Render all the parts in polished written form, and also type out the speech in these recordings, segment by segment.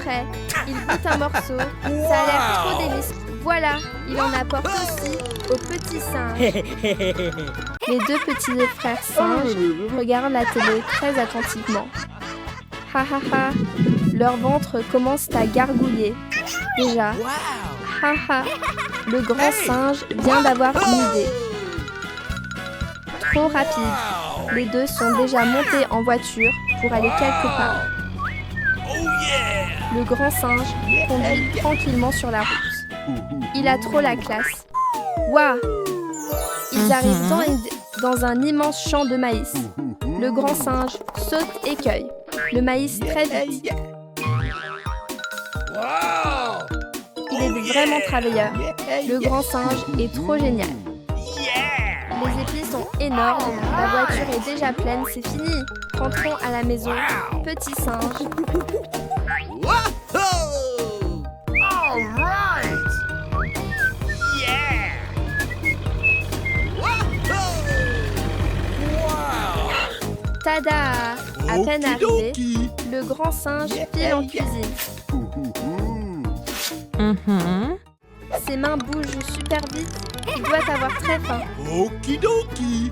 prêt. Il goûte un morceau. Ça a l'air trop délicieux. Voilà, il en apporte aussi au petit singe. Les deux petits frères singes regardent la télé très attentivement. Ha ha ha, leur ventre commence à gargouiller. Déjà, ha ha, le grand singe vient d'avoir une idée. Trop rapide, les deux sont déjà montés en voiture pour aller quelque part. Le grand singe conduit tranquillement sur la route. Il a trop la classe. Waouh! Ils arrivent dans un immense champ de maïs. Le grand singe saute et cueille le maïs très vite. Il est vraiment travailleur. Le grand singe est trop génial. Les épis sont énormes. La voiture est déjà pleine. C'est fini. Rentrons à la maison. Petit singe. Tada! À peine arrivé, le grand singe file en cuisine. Ses mains bougent super vite. Il doit avoir très faim. Okidoki.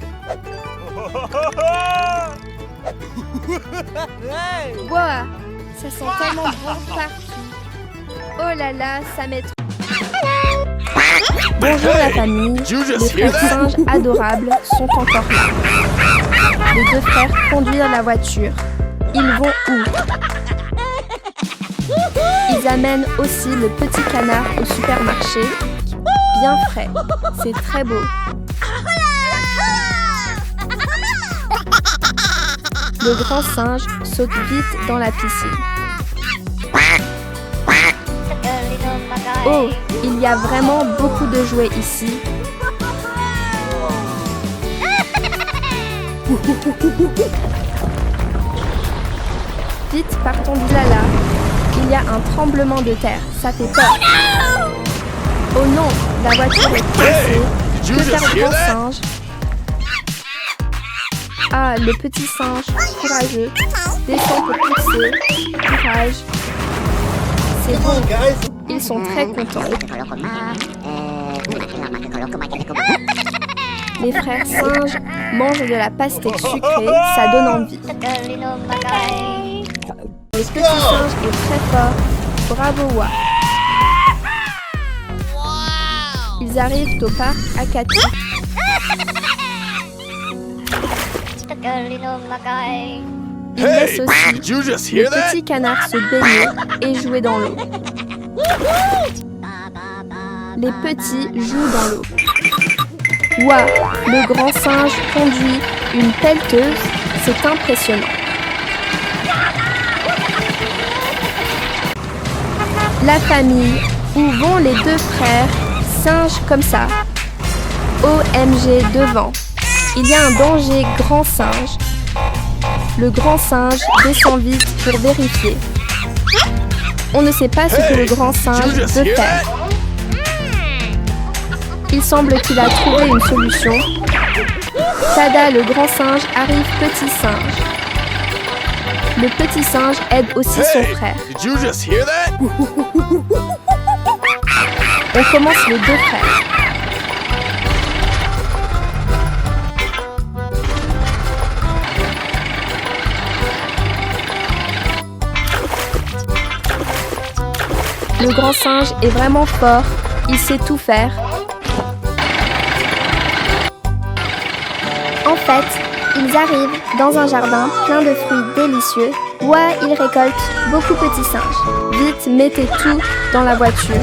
Wow! Ça sent tellement bon partout. Oh là là, ça m'est trop... Bonjour la famille. Les frères singes adorables sont encore là. Les deux frères conduisent la voiture. Ils vont où? Ils amènent aussi le petit canard au supermarché. Bien frais. C'est très beau. Le grand singe saute vite dans la piscine. Oh, il y a vraiment beaucoup de jouets ici. Vite, partons de là. Il y a un tremblement de terre. Ça fait peur. Oh non, la voiture est coincée. Que faire le grand singe? Ah, le petit singe, courageux, descend pour pousser. Courage. C'est bon, ils sont très contents. Les frères singes mangent de la pastèque sucrée, ça donne envie. Le petit singe est très fort. Bravo, Wa. Ils arrivent au parc à Kati. Ils laissent aussi le petit canard se baigner et jouer dans l'eau. Les petits jouent dans l'eau. Waouh, le grand singe conduit une pelleteuse, c'est impressionnant. La famille, où vont les deux frères singes comme ça? OMG devant. Il y a un danger, grand singe. Le grand singe descend vite pour vérifier. On ne sait pas ce que le grand singe veut faire. Il semble qu'il a trouvé une solution. Tada, le grand singe arrive petit singe. Le petit singe aide aussi son frère. On commence les deux frères. Le grand singe est vraiment fort. Il sait tout faire. En fait, ils arrivent dans un jardin plein de fruits délicieux. Ouah, ils récoltent beaucoup de petits singes. Vite, mettez tout dans la voiture.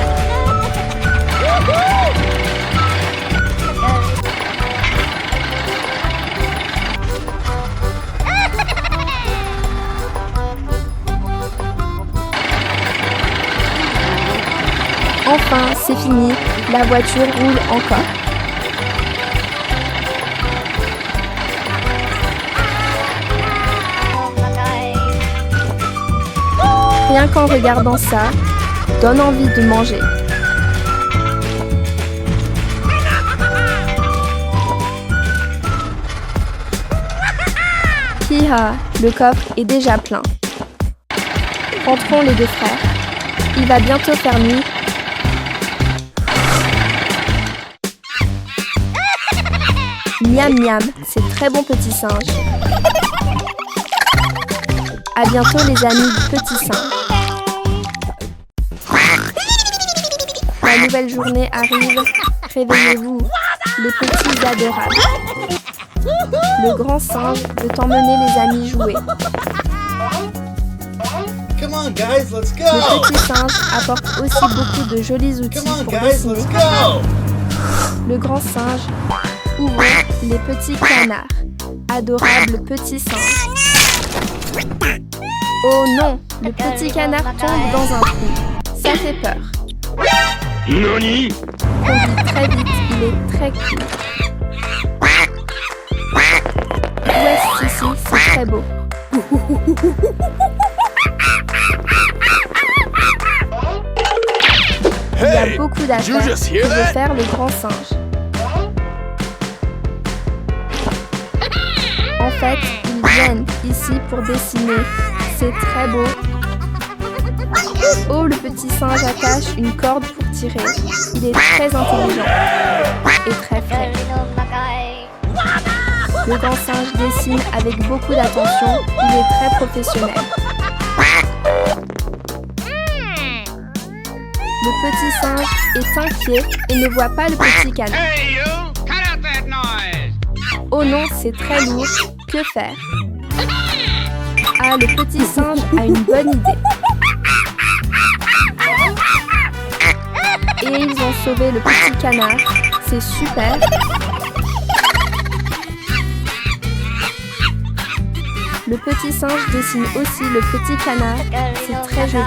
Enfin, c'est fini. La voiture roule encore. Rien qu'en regardant ça, donne envie de manger. Hiha, le coffre est déjà plein. Rentrons les deux frères. Il va bientôt faire nuit. Miam miam, c'est très bon petit singe. À bientôt les amis du petit singe. La nouvelle journée arrive. Réveillez-vous, les petits adorables. Le grand singe veut emmener les amis jouer. Come on, guys, let's go. Le petit singe apporte aussi beaucoup de jolis outils Come on, pour guys, dessiner. let's go. Le grand singe ouvre les petits canards. Adorable petit singe. Oh non, le petit canard tombe dans un trou. Ça fait peur. Nani? Conduit très vite, il est très cool. Où est-ce ici? C'est très beau. Il y a beaucoup d'affaires que veut faire le grand singe. En fait, ils viennent ici pour dessiner. C'est très beau. Oh, le petit singe attache une corde pour tirer. Il est très intelligent et très frais. Le grand singe dessine avec beaucoup d'attention. Il est très professionnel. Le petit singe est inquiet et ne voit pas le petit canard. Hey you! Cut out that noise! Oh non, c'est très lourd. Que faire? Ah, le petit singe a une bonne idée. Et ils ont sauvé le petit canard. C'est super. Le petit singe dessine aussi le petit canard. C'est très joli.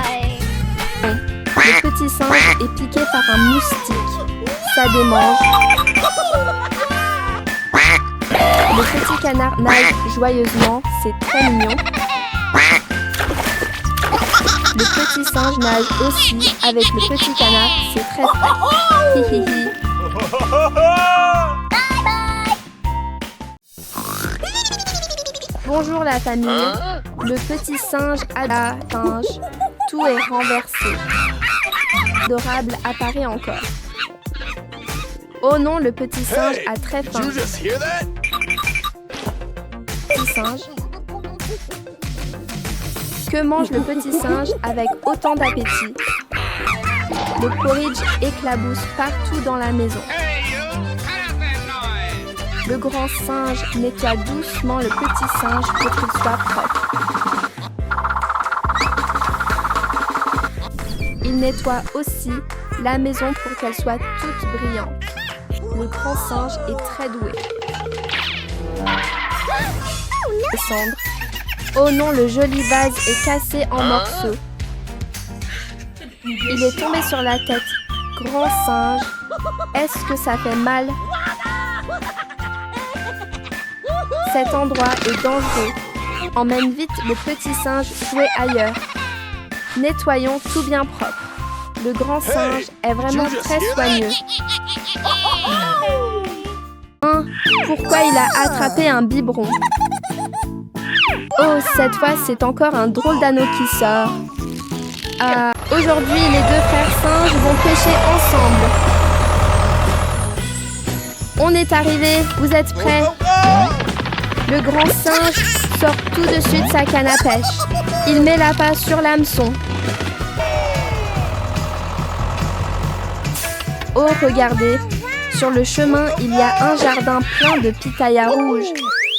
Le petit singe est piqué par un moustique. Ça démange. Le petit canard nage joyeusement. C'est très mignon. Le petit singe nage aussi avec le petit canard. C'est très frais. Hi hi hi. Bonjour la famille. Le petit singe a la singe. Tout est renversé. Adorable apparaît encore. Oh non, le petit singe a très faim. Did you just hear that? Petit singe. Que mange le petit singe avec autant d'appétit? Le porridge éclabousse partout dans la maison. Hey you! Cut out that noise! Le grand singe nettoie doucement le petit singe pour qu'il soit propre. Il nettoie aussi la maison pour qu'elle soit toute brillante. Le grand singe est très doué. Descendre. Oh non, le joli vase est cassé en morceaux. Il est tombé sur la tête. Grand singe, est-ce que ça fait mal? Cet endroit est dangereux. Emmène vite le petit singe jouer ailleurs. Nettoyons tout bien propre. Le grand singe est vraiment très soigneux. Pourquoi il a attrapé un biberon? Oh, cette fois, c'est encore un drôle d'anneau qui sort. Aujourd'hui, les deux frères singes vont pêcher ensemble. On est arrivé, vous êtes prêts? Le grand singe sort tout de suite sa canne à pêche. Il met la passe sur l'hameçon. Oh, regardez, sur le chemin, il y a un jardin plein de pitayas rouges.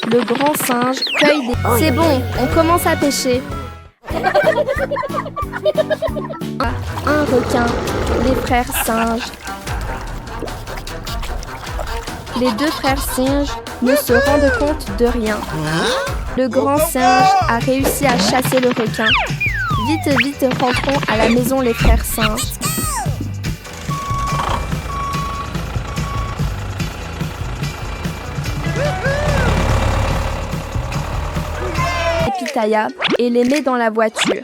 Le grand singe cueille des... C'est bon, on commence à pêcher. Un requin, les frères singes. Les deux frères singes ne se rendent compte de rien. Le grand singe a réussi à chasser le requin. Vite, vite, rentrons à la maison les frères singes. Pitaya et les met dans la voiture.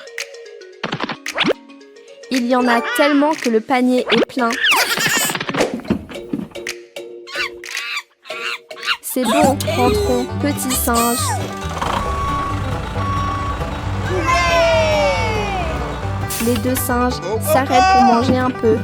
Il y en a tellement que le panier est plein. C'est bon, rentrons, petit singe. Les deux singes s'arrêtent pour manger un peu.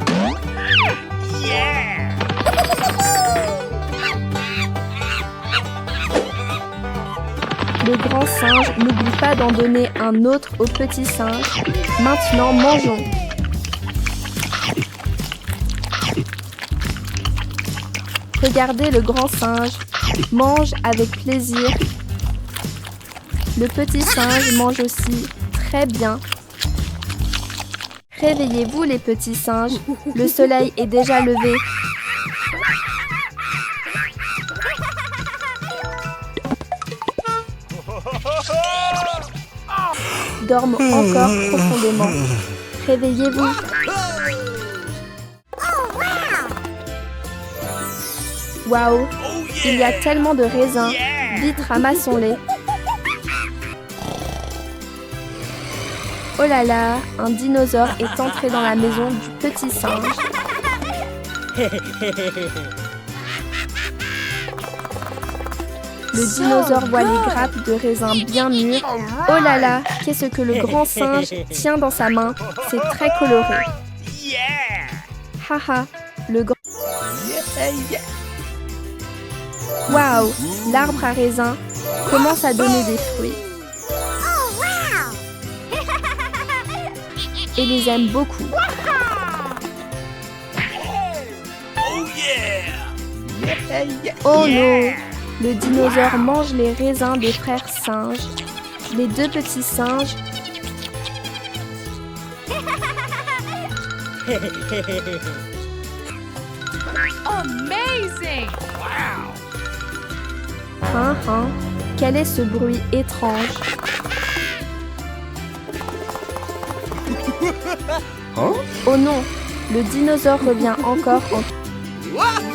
Le grand singe n'oublie pas d'en donner un autre au petit singe. Maintenant, mangeons. Regardez le grand singe mange avec plaisir. Le petit singe mange aussi très bien. Réveillez-vous les petits singes, le soleil est déjà levé. Dorment encore profondément. Réveillez-vous. Waouh, il y a tellement de raisins. Vite, ramassons-les. Oh là là, un dinosaure est entré dans la maison du petit singe. Le dinosaure voit les grappes de raisins bien mûres. Oh là là, qu'est-ce que le grand singe tient dans sa main? C'est très coloré. Haha, le grand... Waouh, l'arbre à raisins commence à donner des fruits. Et les aime beaucoup. Oh non! Le dinosaure mange les raisins des frères singes. Les deux petits singes. Amazing! Hein, quel est ce bruit étrange? Oh non, le dinosaure revient encore en...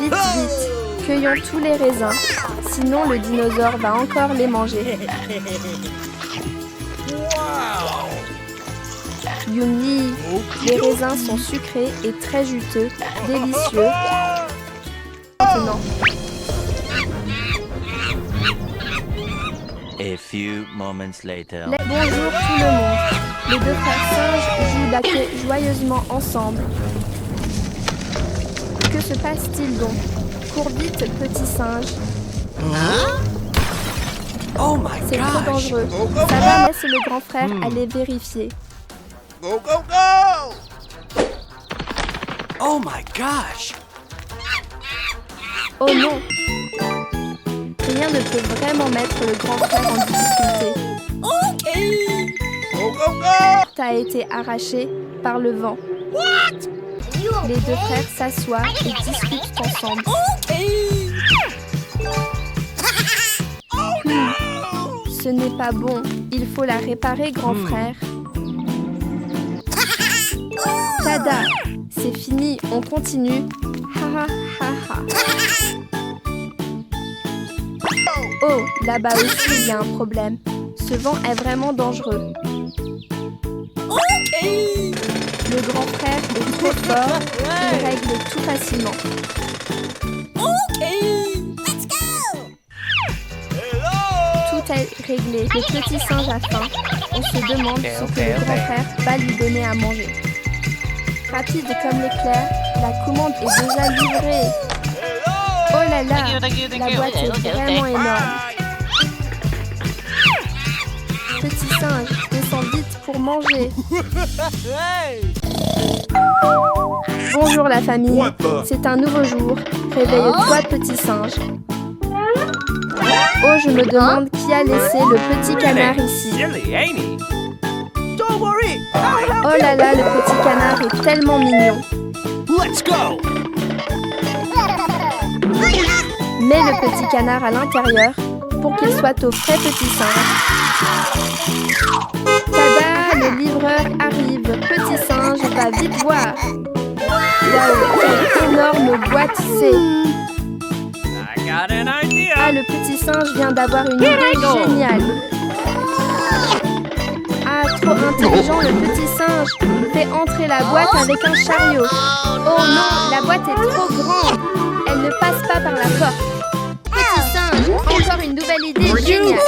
Vite, vite, cueillons tous les raisins, sinon le dinosaure va encore les manger. Yummy, les raisins sont sucrés et très juteux, délicieux. Maintenant. A few moments later. Bonjour tout le monde. Les deux frères singes jouent la queue joyeusement ensemble. Que se passe-t-il donc? Cours vite, petit singe. Oh my C'est trop dangereux. Ça va, laisse le grand frère aller vérifier. Go, go, go! Oh my gosh! Oh non! Rien ne peut vraiment mettre le grand frère en difficulté. Go, go, go! T'as été arraché par le vent. Les deux frères s'assoient et discutent ensemble. Ce n'est pas bon. Il faut la réparer, grand frère. Tada! C'est fini, on continue. Ha ha ha ha. Oh, là-bas aussi il y a un problème. Ce vent est vraiment dangereux. Le grand frère est trop fort, il règle tout facilement. Tout est réglé, le petit singe a faim. On se demande ce que le grand frère va lui donner à manger. Rapide comme l'éclair, la commande est déjà livrée. Oh là là, la boîte est vraiment énorme. Petit singe, descends vite pour manger. Bonjour la famille, c'est un nouveau jour. Réveille-toi petit singe. Oh, je me demande qui a laissé le petit canard ici. Oh là là, le petit canard est tellement mignon. Let's go! Mets le petit canard à l'intérieur pour qu'il soit au frais petit singe. Tada, le livreur arrive. Petit singe va vite voir. Waouh, quelle énorme boîte c'est. Ah, le petit singe vient d'avoir une idée géniale. Ah, trop intelligent, le petit singe fait entrer la boîte avec un chariot. Oh non, la boîte est trop grande. Elle ne passe pas par la porte. Petit singe, encore une nouvelle idée géniale.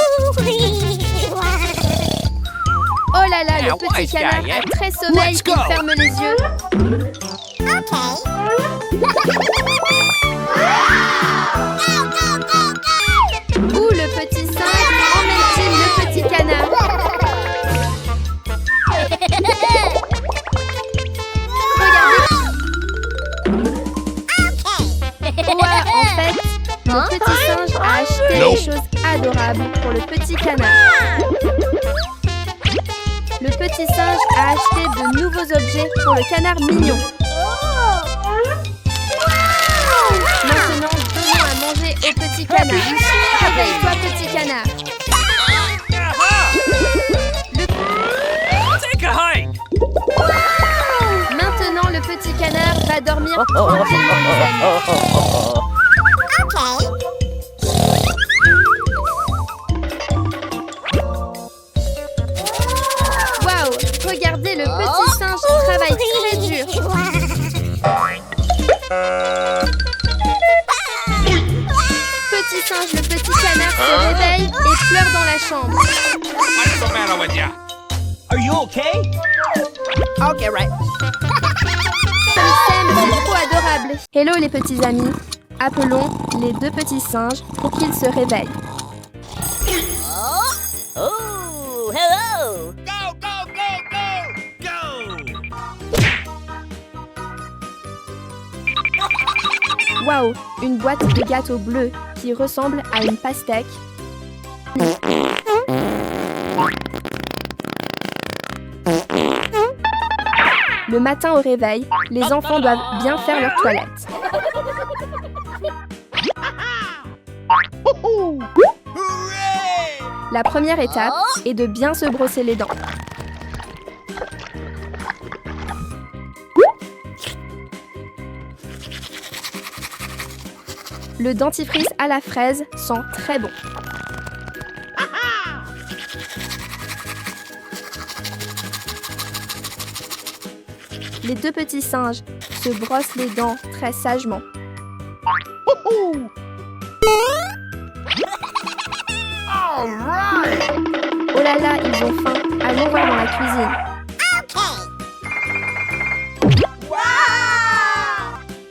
Oh là là, le petit canard a très sommeil, Let's go. il ferme les yeux. Où le petit singe emmène-t-il le petit canard? Regardez. Ouais, en fait, le petit singe a acheté des choses adorables pour le petit canard. Le petit singe a acheté de nouveaux objets pour le canard mignon. Maintenant, donnons à manger au petit canard. Réveille-toi, petit canard. Take a hike. Maintenant, le petit canard va dormir tranquillement, les amis. Waouh, regardez, le petit singe travaille très dur. Petit singe, le petit canard se réveille et pleure dans la chambre. What's the matter with ya? Are you okay? Okay, right. Ils s'aiment, c'est trop adorable. Hello les petits amis. Appelons les deux petits singes pour qu'ils se réveillent. Oh, hello! Go, go, go, go! Go! Waouh, une boîte de gâteaux bleus qui ressemble à une pastèque. Le matin au réveil, les enfants doivent bien faire leur toilette. Hooray! La première étape est de bien se brosser les dents. Le dentifrice à la fraise sent très bon. Les deux petits singes se brossent les dents très sagement. Oh là là, ils ont faim. Allons voir dans la cuisine.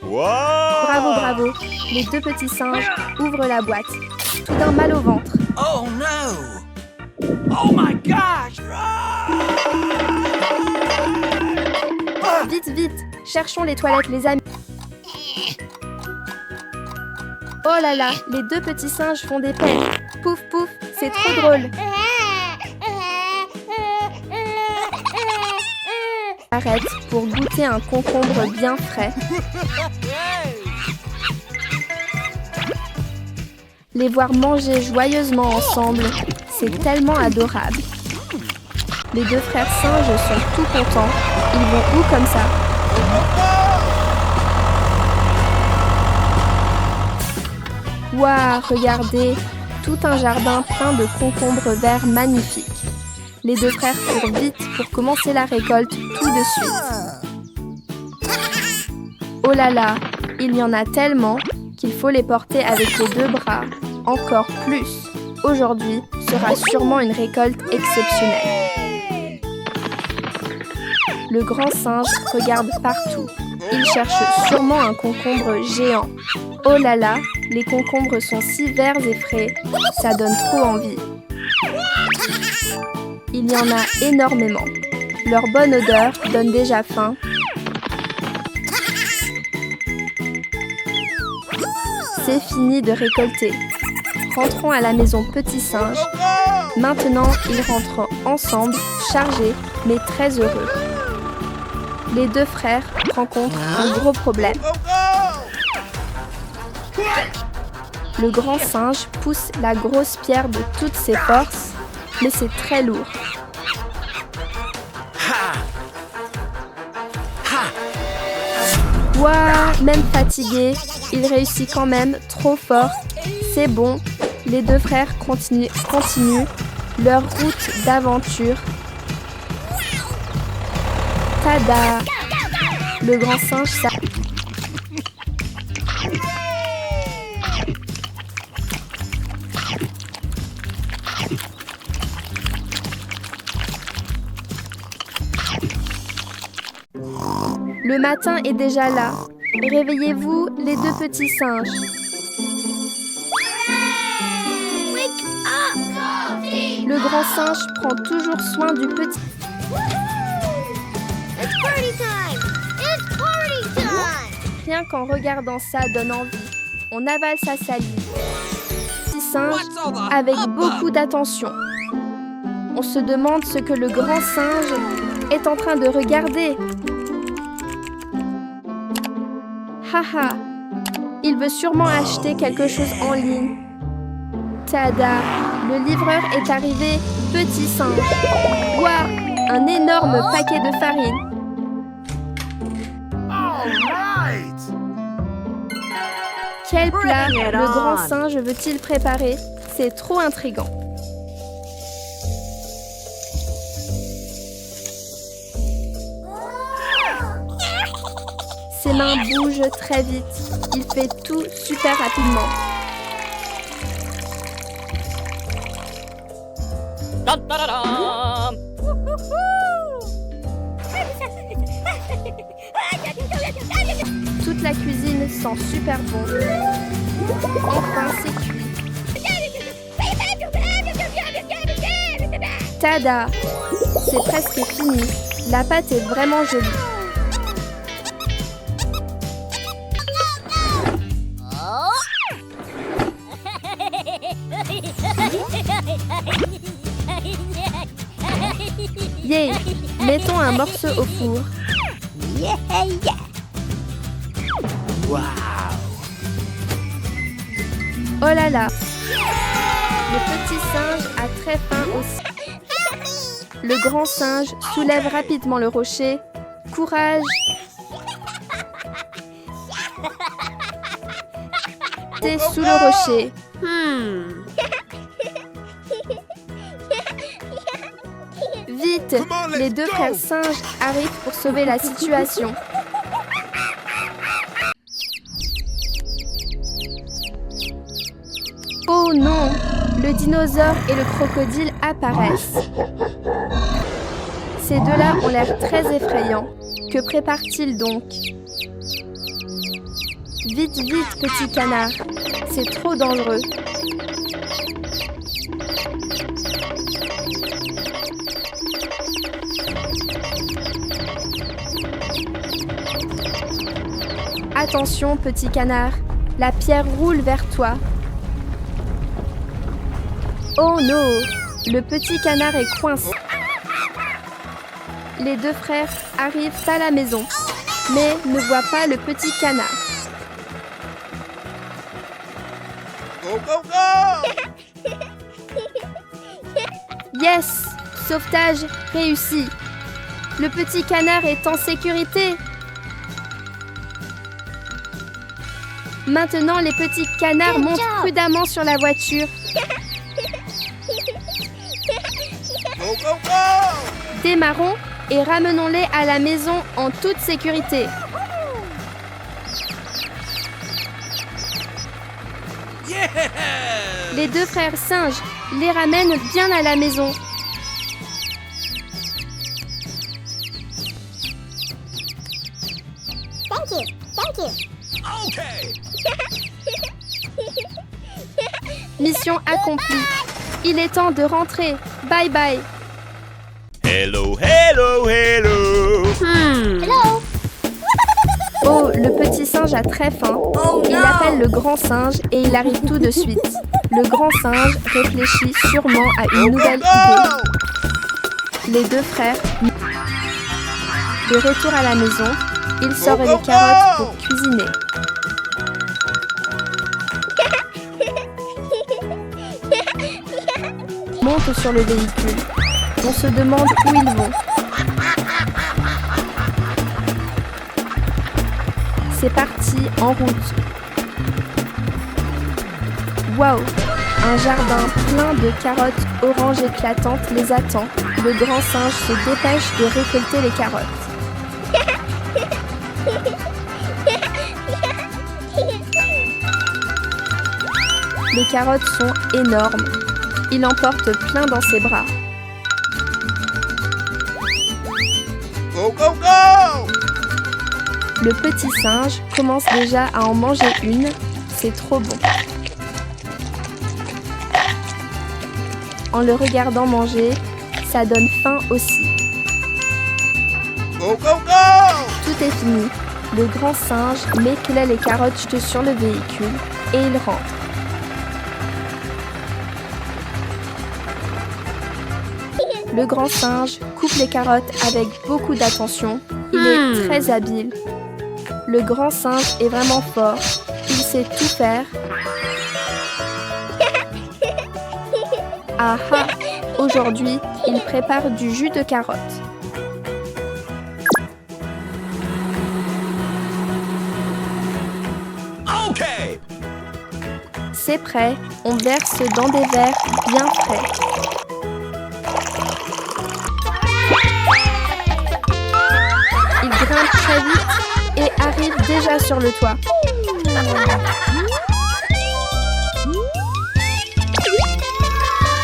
Bravo, bravo. Les deux petits singes ouvrent la boîte. Soudain mal au ventre. Oh no! Oh my gosh! Vite, vite, cherchons les toilettes, les amis. Oh là là, les deux petits singes font des peines. Pouf, pouf, c'est trop drôle. Arrête pour goûter un concombre bien frais. Les voir manger joyeusement ensemble, c'est tellement adorable. Les deux frères singes sont tout contents. Ils vont où comme ça? Waouh, regardez, tout un jardin plein de concombres verts magnifiques. Les deux frères courent vite pour commencer la récolte tout de suite. Oh là là, il y en a tellement qu'il faut les porter avec les deux bras. Encore plus. Aujourd'hui sera sûrement une récolte exceptionnelle. Le grand singe regarde partout. Il cherche sûrement un concombre géant. Oh là là, les concombres sont si verts et frais, ça donne trop envie. Il y en a énormément. Leur bonne odeur donne déjà faim. C'est fini de récolter. Rentrons à la maison petit singe. Maintenant, ils rentrent ensemble, chargés, mais très heureux. Les deux frères rencontrent un gros problème. Le grand singe pousse la grosse pierre de toutes ses forces, mais c'est très lourd. Ouah, même fatigué, il réussit quand même trop fort. C'est bon, les deux frères continuent leur route d'aventure. Tada! Le grand singe Le matin est déjà là. Réveillez-vous, les deux petits singes. Le grand singe prend toujours soin du petit. Rien qu'en regardant ça donne envie. On avale sa salive. Petit singe avec beaucoup d'attention. On se demande ce que le grand singe est en train de regarder. Haha, il veut sûrement acheter quelque chose en ligne. Tada, le livreur est arrivé, petit singe. Ouah, un énorme paquet de farine. Quel plat le grand singe veut-il préparer? C'est trop intriguant. Ses mains bougent très vite. Il fait tout super rapidement. Toute la cuisine sent super bon. Enfin, c'est cuit. Tada! C'est presque fini. La pâte est vraiment jolie. Yeah! Mettons un morceau au four. Wow. Oh là là! Le petit singe a très faim aussi. Le grand singe soulève rapidement le rocher. Courage! T'es sous le rocher. Vite! Les deux frères singes arrivent pour sauver la situation. Oh non! Le dinosaure et le crocodile apparaissent. Ces deux-là ont l'air très effrayants. Que prépare-t-il donc? Vite, vite, petit canard. C'est trop dangereux. Attention, petit canard. La pierre roule vers toi. Oh non! Le petit canard est coincé. Les deux frères arrivent à la maison, mais ne voient pas le petit canard. Go, go, go! Yes! Sauvetage réussi. Le petit canard est en sécurité. Maintenant, les petits canards montent prudemment sur la voiture. Go, go, go! Démarrons et ramenons-les à la maison en toute sécurité. Yeah! Les deux frères singes les ramènent bien à la maison. Okay. Mission accomplie. Il est temps de rentrer. Bye bye. Hello, hello, hello. Hello. Oh, le petit singe a très faim. Il appelle le grand singe et il arrive tout de suite. Le grand singe réfléchit sûrement à une nouvelle idée. Les deux frères, de retour à la maison, il sort les carottes pour cuisiner. Monte sur le véhicule. On se demande où ils vont. C'est parti, en route. Waouh! Un jardin plein de carottes oranges éclatantes les attend. Le grand singe se dépêche de récolter les carottes. Les carottes sont énormes. Il en porte plein dans ses bras. Go, go, go! Le petit singe commence déjà à en manger une. C'est trop bon. En le regardant manger, ça donne faim aussi. Go, go, go! Tout est fini. Le grand singe met qu'il a les carottes jetées sur le véhicule et il rentre. Le grand singe coupe les carottes avec beaucoup d'attention. Il est très habile. Le grand singe est vraiment fort. Il sait tout faire. Ah ah! Aujourd'hui, il prépare du jus de carotte. Okay. C'est prêt, on verse dans des verres bien frais. Il grimpe très vite et arrive déjà sur le toit.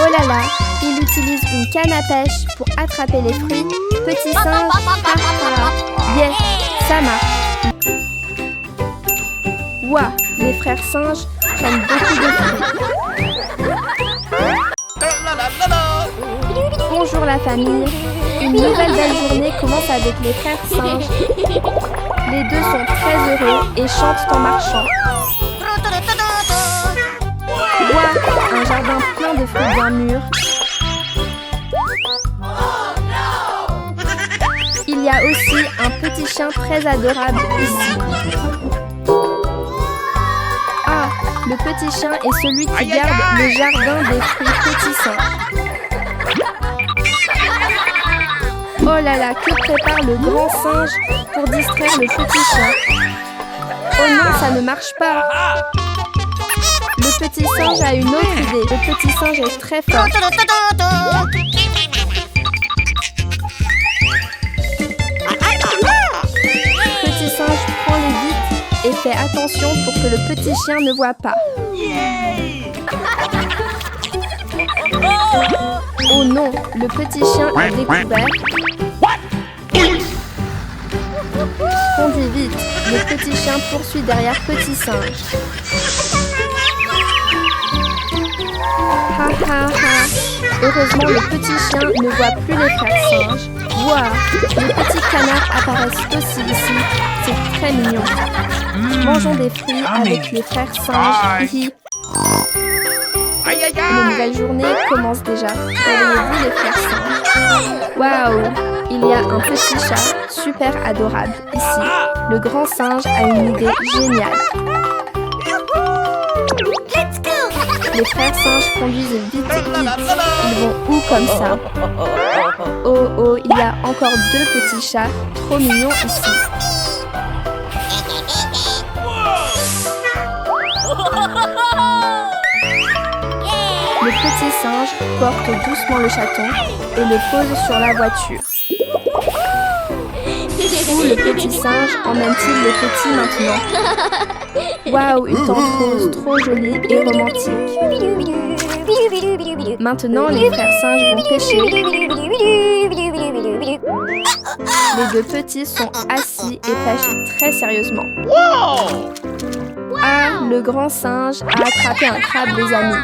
Oh là là, il utilise une canne à pêche pour attraper les fruits. Petit singe, ha ha. Yes, ça marche. Ouah, les frères singes prennent beaucoup de fruits. Bonjour la famille. Une nouvelle belle journée commence avec les frères singes. Les deux sont très heureux et chantent en marchant. Ouah, un jardin plein de fruits bien mûrs. Il y a aussi un petit chien très adorable ici. Ah, le petit chien est celui qui garde le jardin des fruits petits singes. Oh là là, que prépare le grand singe pour distraire le petit chien? Oh non, ça ne marche pas. Le petit singe a une autre idée. Le petit singe est très fort. Le petit singe prend les vitres et fait attention pour que le petit chien ne voit pas. Oh non, le petit chien a découvert. Conduis vite, le petit chien poursuit derrière petit singe. Ha ha ha. Heureusement, le petit chien ne voit plus les frères singes. Waouh, les petits canards apparaissent aussi ici. C'est très mignon. Mangeons des fruits avec les frères singes. Hihi. Une nouvelle journée commence déjà. Réveillez-vous les frères singes. Waouh, il y a un petit chat super adorable ici. Le grand singe a une idée géniale. Les frères singes conduisent vite, vite. Ils vont où comme ça? Oh oh, il y a encore deux petits chats trop mignons ici. Le petit singe porte doucement le chaton et le pose sur la voiture. Où le petit singe emmène-t-il le petit maintenant? Waouh, une tente rose trop jolie et romantique. Maintenant, les frères singes vont pêcher. Les deux petits sont assis et pêchent très sérieusement. Ah, le grand singe a attrapé un crabe, les amis.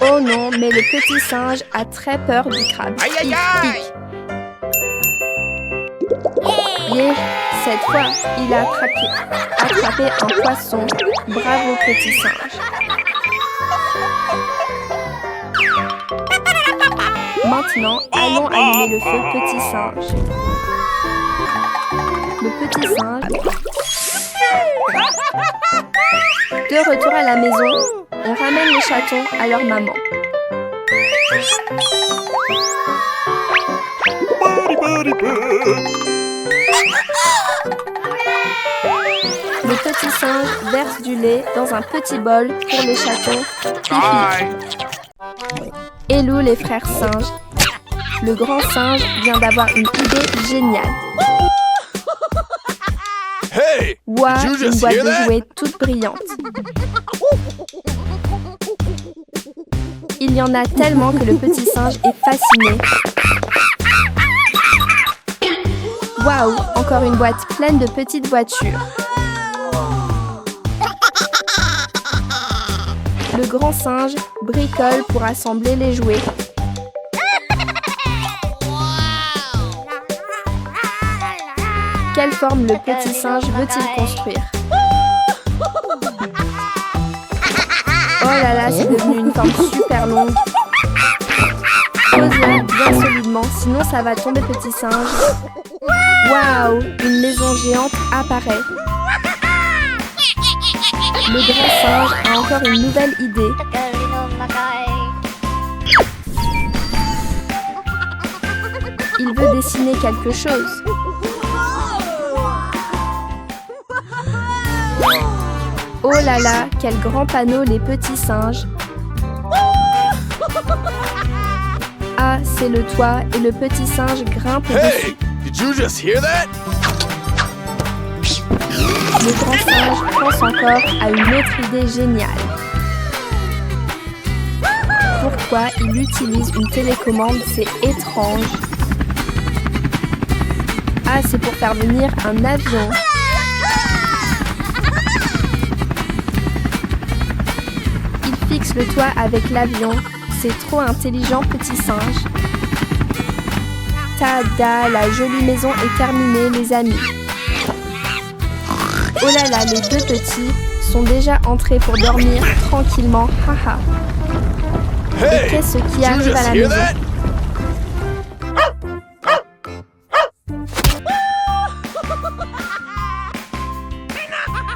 Oh non, mais le petit singe a très peur du crabe. Il pique. Yeah, cette fois, il a attrapé un poisson. Bravo, petit singe. Maintenant, allons allumer le feu, petit singe. Le petit singe. De retour à la maison, on ramène les chatons à leur maman. Le petit singe verse du lait dans un petit bol pour les chatons. Hello les frères singes. Le grand singe vient d'avoir une idée géniale. Hey! Ouah, Did you une just boîte hear de that? jouets toute brillante. Il y en a tellement que le petit singe est fasciné. Waouh, Waouh, encore une boîte pleine de petites voitures. Le grand singe bricole pour assembler les jouets. Quelle forme le petit singe veut-il construire? Oh là là, c'est devenu une forme super longue. Pose-la bien solidement, sinon ça va tomber, petit singe. Waouh, une maison géante apparaît. Le grand singe a encore une nouvelle idée. Il veut dessiner quelque chose. Oh là là, quel grand panneau, les petits singes. Ah, c'est le toit et le petit singe grimpe dessus. Hey! Did you just hear that? Le grand singe pense encore à une autre idée géniale. Pourquoi il utilise une télécommande? C'est étrange. Ah, c'est pour faire venir un avion. Il fixe le toit avec l'avion. C'est trop intelligent, petit singe. Tada, la jolie maison est terminée, les amis. Oh là là, les deux petits sont déjà entrés pour dormir tranquillement. Haha. Et qu'est-ce qui arrive à la maison?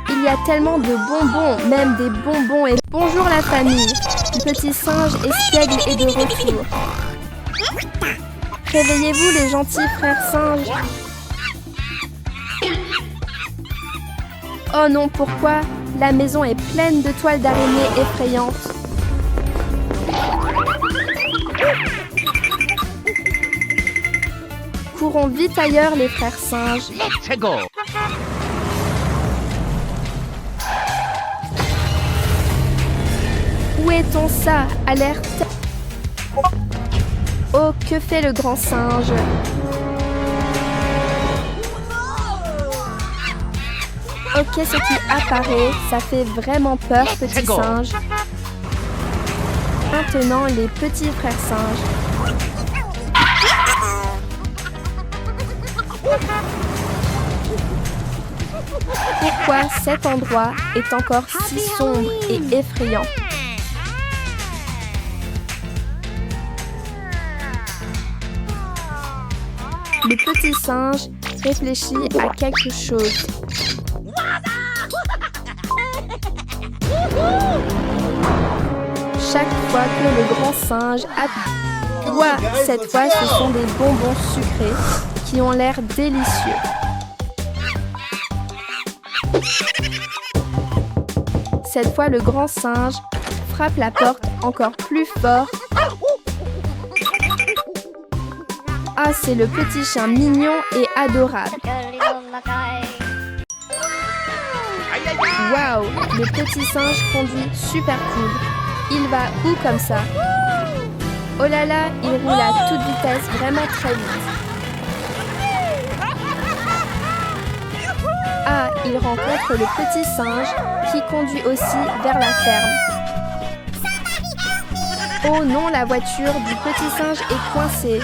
Il y a tellement de bonbons, même des bonbons et... Bonjour la famille. Le petit singe espiègle est de retour. Réveillez-vous les gentils frères singes. Oh non, pourquoi? La maison est pleine de toiles d'araignée effrayantes. Courons vite ailleurs les frères singes. Let's go. Où est-on ça? Alerte! Oh, que fait le grand singe? Oh, qu'est-ce qui apparaît? Ça fait vraiment peur, petit singe. Maintenant, les petits frères singes. Pourquoi cet endroit est encore si sombre et effrayant? Le petit singe réfléchit à quelque chose. Chaque fois que le grand singe appuie, ouah, cette fois ce sont des bonbons sucrés qui ont l'air délicieux. Cette fois le grand singe frappe la porte encore plus fort. Ah, c'est le petit chien mignon et adorable. Waouh, le petit singe conduit super cool. Il va où comme ça? Oh là là, il roule à toute vitesse, vraiment très vite. Ah, il rencontre le petit singe qui conduit aussi vers la ferme. Oh non, la voiture du petit singe est coincée.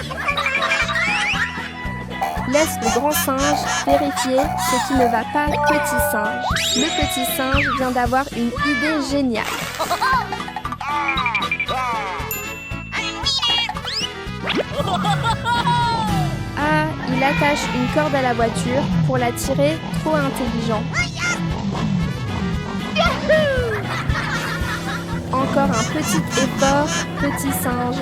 Laisse le grand singe vérifier ce qui ne va pas, petit singe. Le petit singe vient d'avoir une idée géniale. Ah, il attache une corde à la voiture pour la tirer, trop intelligent. Encore un petit effort, petit singe.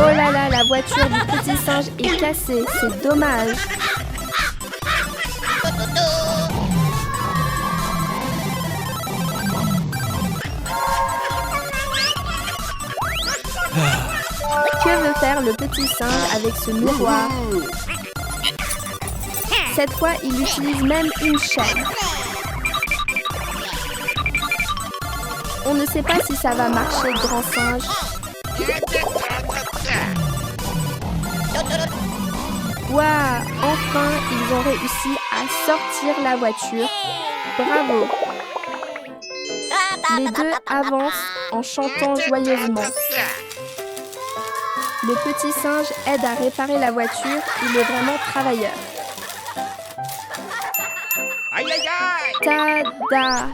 Oh là là, la voiture du petit singe est cassée, c'est dommage. Que veut faire le petit singe avec ce miroir? Cette fois, il utilise même une chaîne. On ne sait pas si ça va marcher, grand singe. Waouh! Enfin, ils ont réussi à sortir la voiture. Bravo! Les deux avancent en chantant joyeusement. Le petit singe aide à réparer la voiture. Il est vraiment travailleur. Aïe, aïe, aïe! Tada!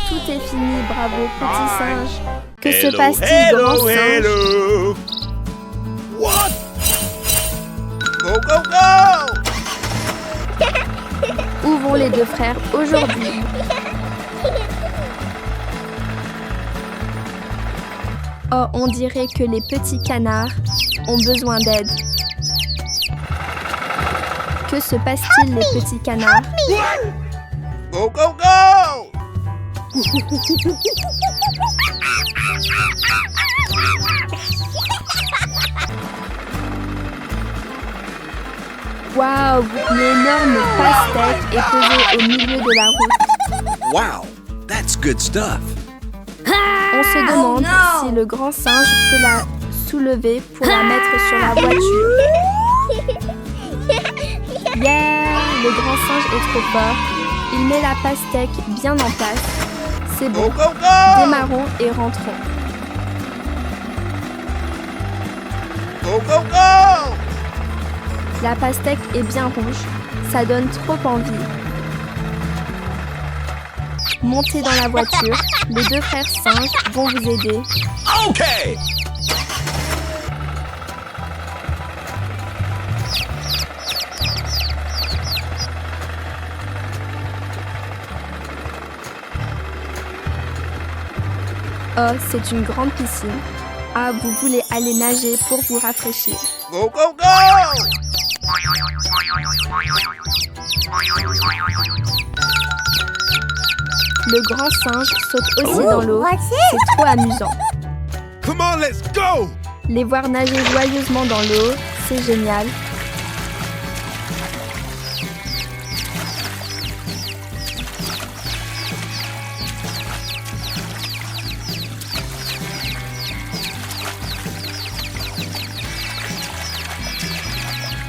Tout est fini, bravo petit singe. Que se Hello, passe-t-il, grand singe? hello. What? Go, go, go! Où vont les deux frères aujourd'hui? Oh, on dirait que les petits canards ont besoin d'aide. Que se passe-t-il, les petits canards? Go, go, go! Waouh, une énorme pastèque est posée au milieu de la route. Wow, that's good stuff. On se demande si le grand singe peut la soulever pour la mettre sur la voiture. Yeah, le grand singe est trop fort. Il met la pastèque bien en place. C'est Go, bon. go, go! Démarrons et rentrons. Go, go, go! La pastèque est bien rouge. Ça donne trop envie. Montez dans la voiture. Les deux frères singes vont vous aider. Okay. Oh, c'est une grande piscine. Ah, vous voulez aller nager pour vous rafraîchir. Go, go, go! Le grand singe saute aussi dans l'eau. C'est trop amusant. Come on, let's go. Les voir nager joyeusement dans l'eau, c'est génial.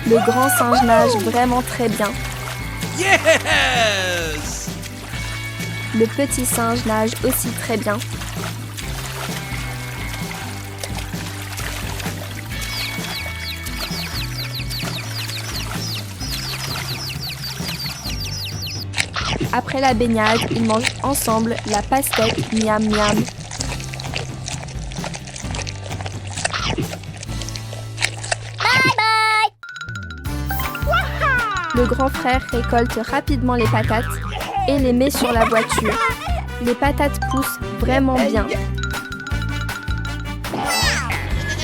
Le grand singe nage vraiment très bien. Yes. Le petit singe nage aussi très bien. Après la baignade, ils mangent ensemble la pastèque miam miam. Le grand frère récolte rapidement les patates et les met sur la voiture. Les patates poussent vraiment bien.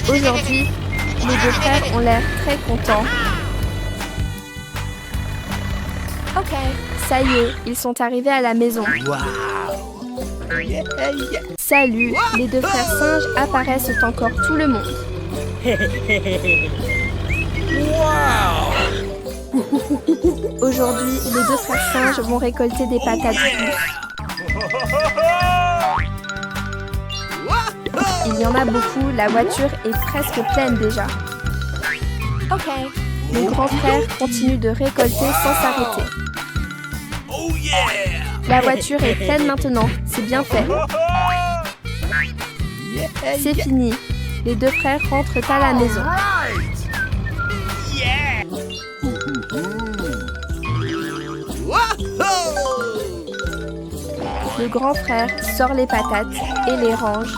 Aujourd'hui, les deux frères ont l'air très contents. Ok, ça y est, ils sont arrivés à la maison. Salut, les deux frères singes apparaissent encore tout le monde. Aujourd'hui, les deux frères singes vont récolter des patates douces. Il y en a beaucoup, la voiture est presque pleine déjà. Ok. Le grand frère continue de récolter sans s'arrêter. Oh yeah. La voiture est pleine maintenant, c'est bien fait. C'est fini. Les deux frères rentrent à la maison. Le grand frère sort les patates et les range.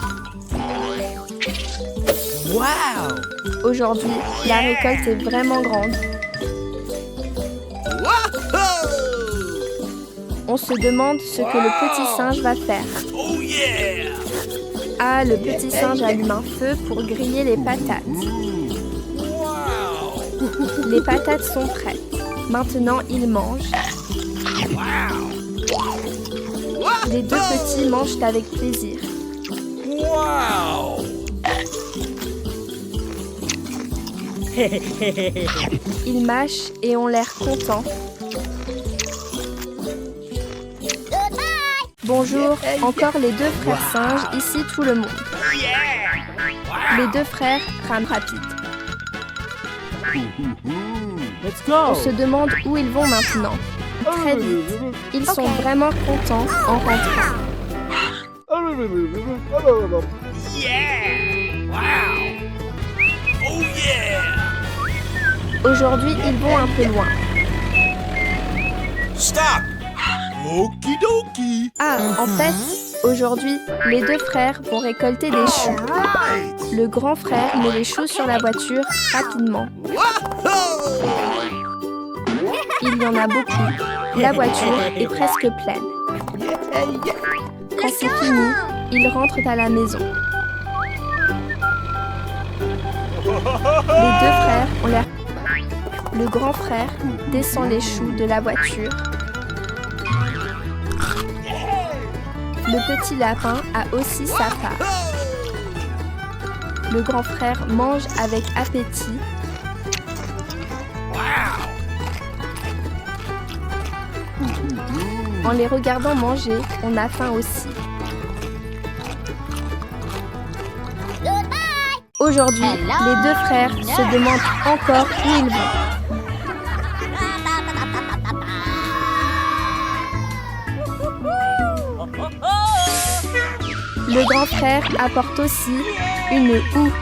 Wow. Aujourd'hui, la récolte est vraiment grande. On se demande ce que le petit singe va faire. Oh yeah. Ah, le petit singe allume un feu pour griller les patates. Les patates sont prêtes. Maintenant, il mange. Les deux petits mangent avec plaisir. Wow. Ils mâchent et ont l'air contents. Bonjour, encore les deux frères singes, ici tout le monde. Les deux frères rament rapide. Let's On go. se demande où ils vont maintenant. Très vite. Ils sont vraiment contents en rentrant. Yeah! Wow! Oh yeah! Aujourd'hui, ils vont un peu loin. Stop! Okie dokie! Ah, en fait, aujourd'hui, les deux frères vont récolter des choux. Right! Le grand frère met les choux sur la voiture rapidement. Il y en a beaucoup. La voiture est presque pleine. Quand c'est fini, ils rentrent à la maison. Les deux frères ont l'air... Le grand frère descend les choux de la voiture. Le petit lapin a aussi sa part. Le grand frère mange avec appétit. En les regardant manger, on a faim aussi. Aujourd'hui, les deux frères se demandent encore où ils vont. Le grand frère apporte aussi une houe.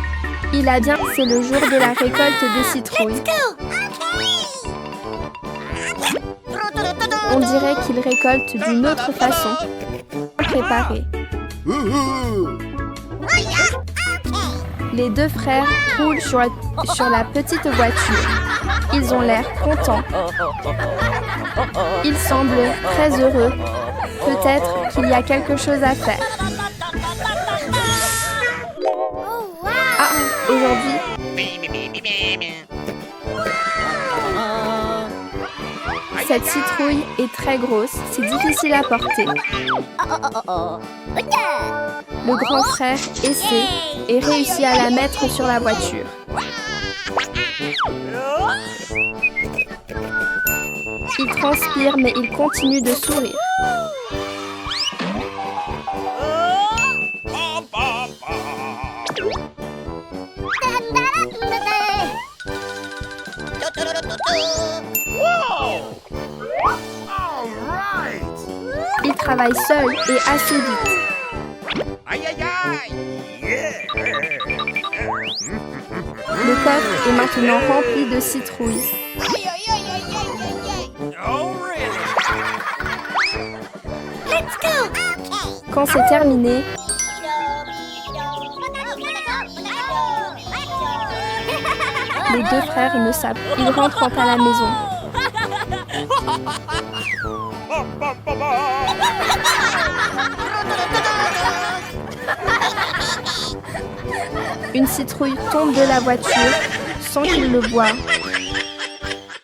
Il a bien, c'est le jour de la récolte des citrouilles. On dirait qu'il récolte d'une autre façon, préparée. Les deux frères roulent sur la petite voiture. Ils ont l'air contents. Ils semblent très heureux. Peut-être qu'il y a quelque chose à faire. Ah, aujourd'hui, cette citrouille est très grosse. C'est difficile à porter. Le grand frère essaie et réussit à la mettre sur la voiture. Il transpire, mais il continue de sourire. Il travaille seul et assez vite. Aïe aïe aïe! Le coffre est maintenant rempli de citrouilles. Quand c'est terminé, les deux frères ne savent. Ils rentrent à la maison. Une citrouille tombe de la voiture sans qu'ils le voient.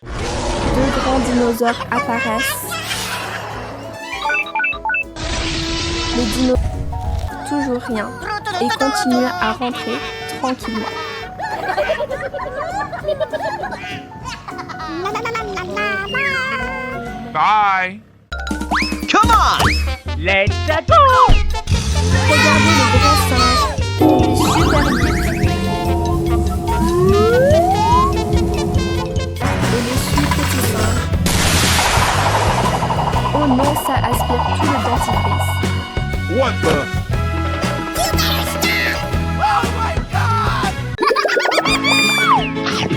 Deux grands dinosaures apparaissent. Les dinos toujours rien et continuent à rentrer tranquillement. Bye! Come on. Let's go. Regardez le grand singe, il est super vite. Et le petit singe. Oh non, ça aspire tout le dentifrice. What the?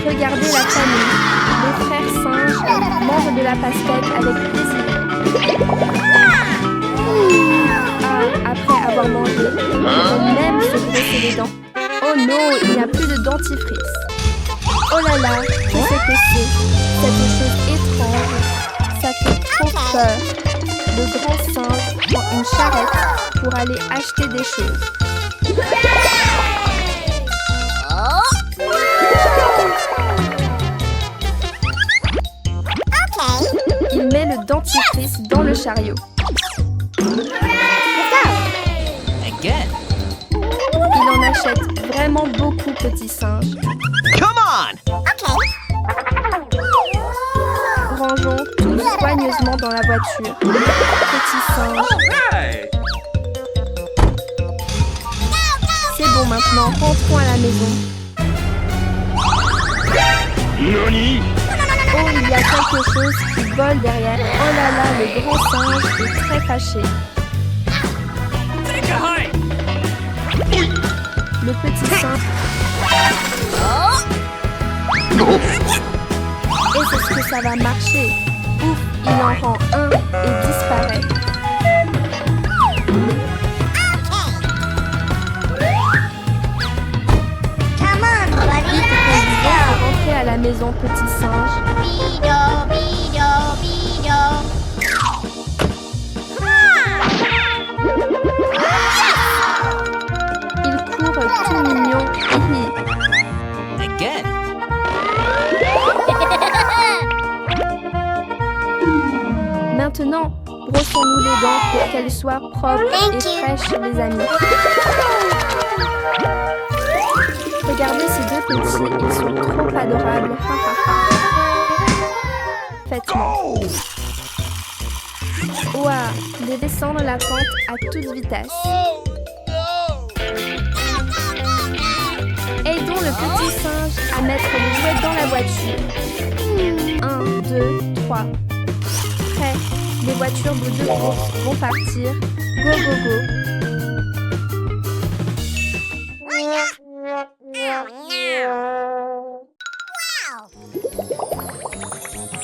Regardez la famille. Les frères singes mangent de la pastèque avec plaisir. Ah, après avoir mangé, ils vont même se brosser les dents. Oh non, il n'y a plus de dentifrice. Oh là là, qu'est-ce que c'est? Cette chose étrange, ça fait trop peur. Le grand singe prend une charrette pour aller acheter des choses. Il met le dentifrice dans le chariot. Again. Il en achète vraiment beaucoup, petit singe. Come on. Rangeons tout soigneusement dans la voiture. Petit singe. Right! C'est bon maintenant, rentrons à la maison. Oh, il y a quelque chose qui vole derrière. Oh là là, le grand singe est très fâché. Take a hike. Le petit singe... Et c'est ce que ça va marcher. Ouf, il en rend un et disparaît. Come on, buddy. Let's go. Rentrez à la maison, petit singe. Bido, bido, bido. Il court tout mignon. Again. Maintenant, brossons-nous les dents pour qu'elles soient propres et fraîches, les amis. Regardez ces deux petits, ils sont trop adorables. Faites-moi. Ouah, ils descendent la pente à toute vitesse. Aidons le petit singe à mettre les jouets dans la voiture. 1, 2, 3. Prêt. Les voitures de course vont partir. Go, go, go.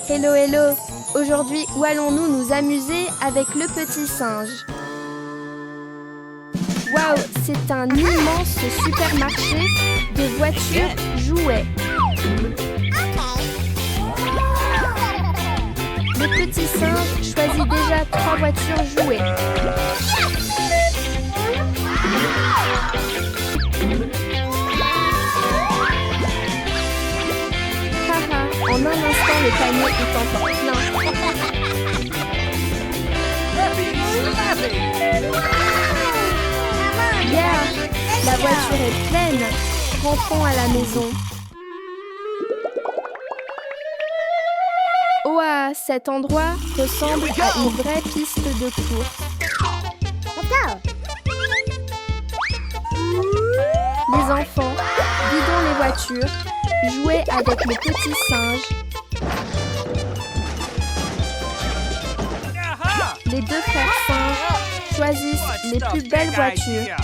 Hello, hello. Aujourd'hui, où allons-nous nous amuser avec le petit singe? Waouh, c'est un immense supermarché de voitures jouets. Le petit singe choisit déjà 3 voitures jouets. Haha, en un instant, le panier est encore plein. Yeah, la voiture est pleine. Rentrons à la maison. Ouah, cet endroit ressemble à une vraie piste de course. Les enfants, guidons les voitures, jouez avec le petit singe. Les deux frères singes choisissent les plus belles voitures.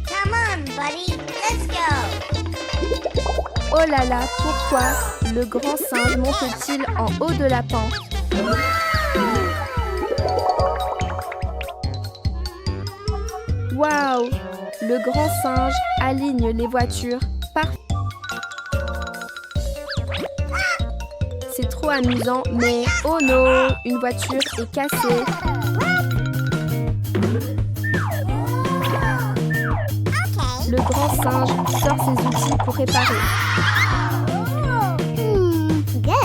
Come on, buddy. Let's go. Oh là là, pourquoi le grand singe monte-t-il en haut de la pente? Waouh! Le grand singe aligne les voitures parfaitement. C'est trop amusant, mais oh non, une voiture est cassée. Le grand singe sort ses outils pour réparer. Good. Let's go.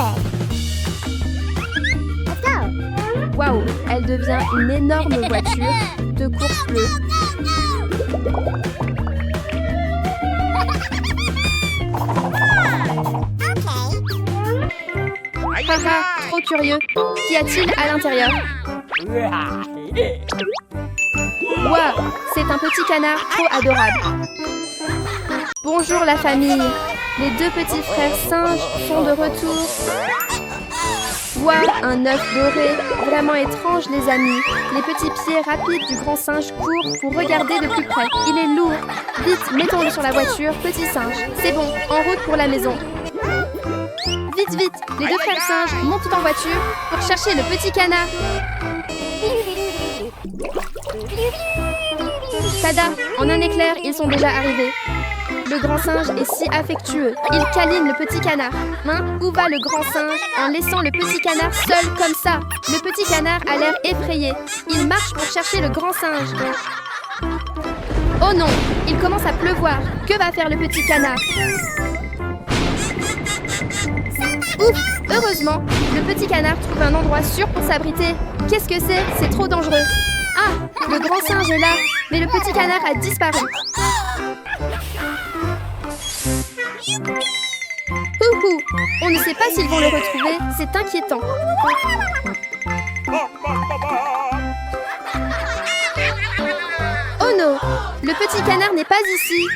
Waouh, elle devient une énorme voiture de course bleue. Haha, trop curieux. Qu'y a-t-il à l'intérieur? Waouh, c'est un petit canard trop adorable. Bonjour la famille. Les deux petits frères singes sont de retour. Waouh, un œuf doré. Vraiment étrange les amis. Les petits pieds rapides du grand singe courent pour regarder de plus près. Il est lourd. Vite, mettons-le sur la voiture, petit singe. C'est bon, en route pour la maison. Vite, vite, les deux frères singes montent en voiture pour chercher le petit canard. Tada, en un éclair, ils sont déjà arrivés. Le grand singe est si affectueux. Il câline le petit canard. Hein, où va le grand singe en laissant le petit canard seul comme ça? Le petit canard a l'air effrayé. Il marche pour chercher le grand singe. Oh non, il commence à pleuvoir. Que va faire le petit canard? Ouf, heureusement, le petit canard trouve un endroit sûr pour s'abriter. Qu'est-ce que c'est? C'est trop dangereux. Ah, le grand singe est là, mais le petit canard a disparu. Houhou, on ne sait pas s'ils vont le retrouver, c'est inquiétant. Oh non, le petit canard n'est pas ici.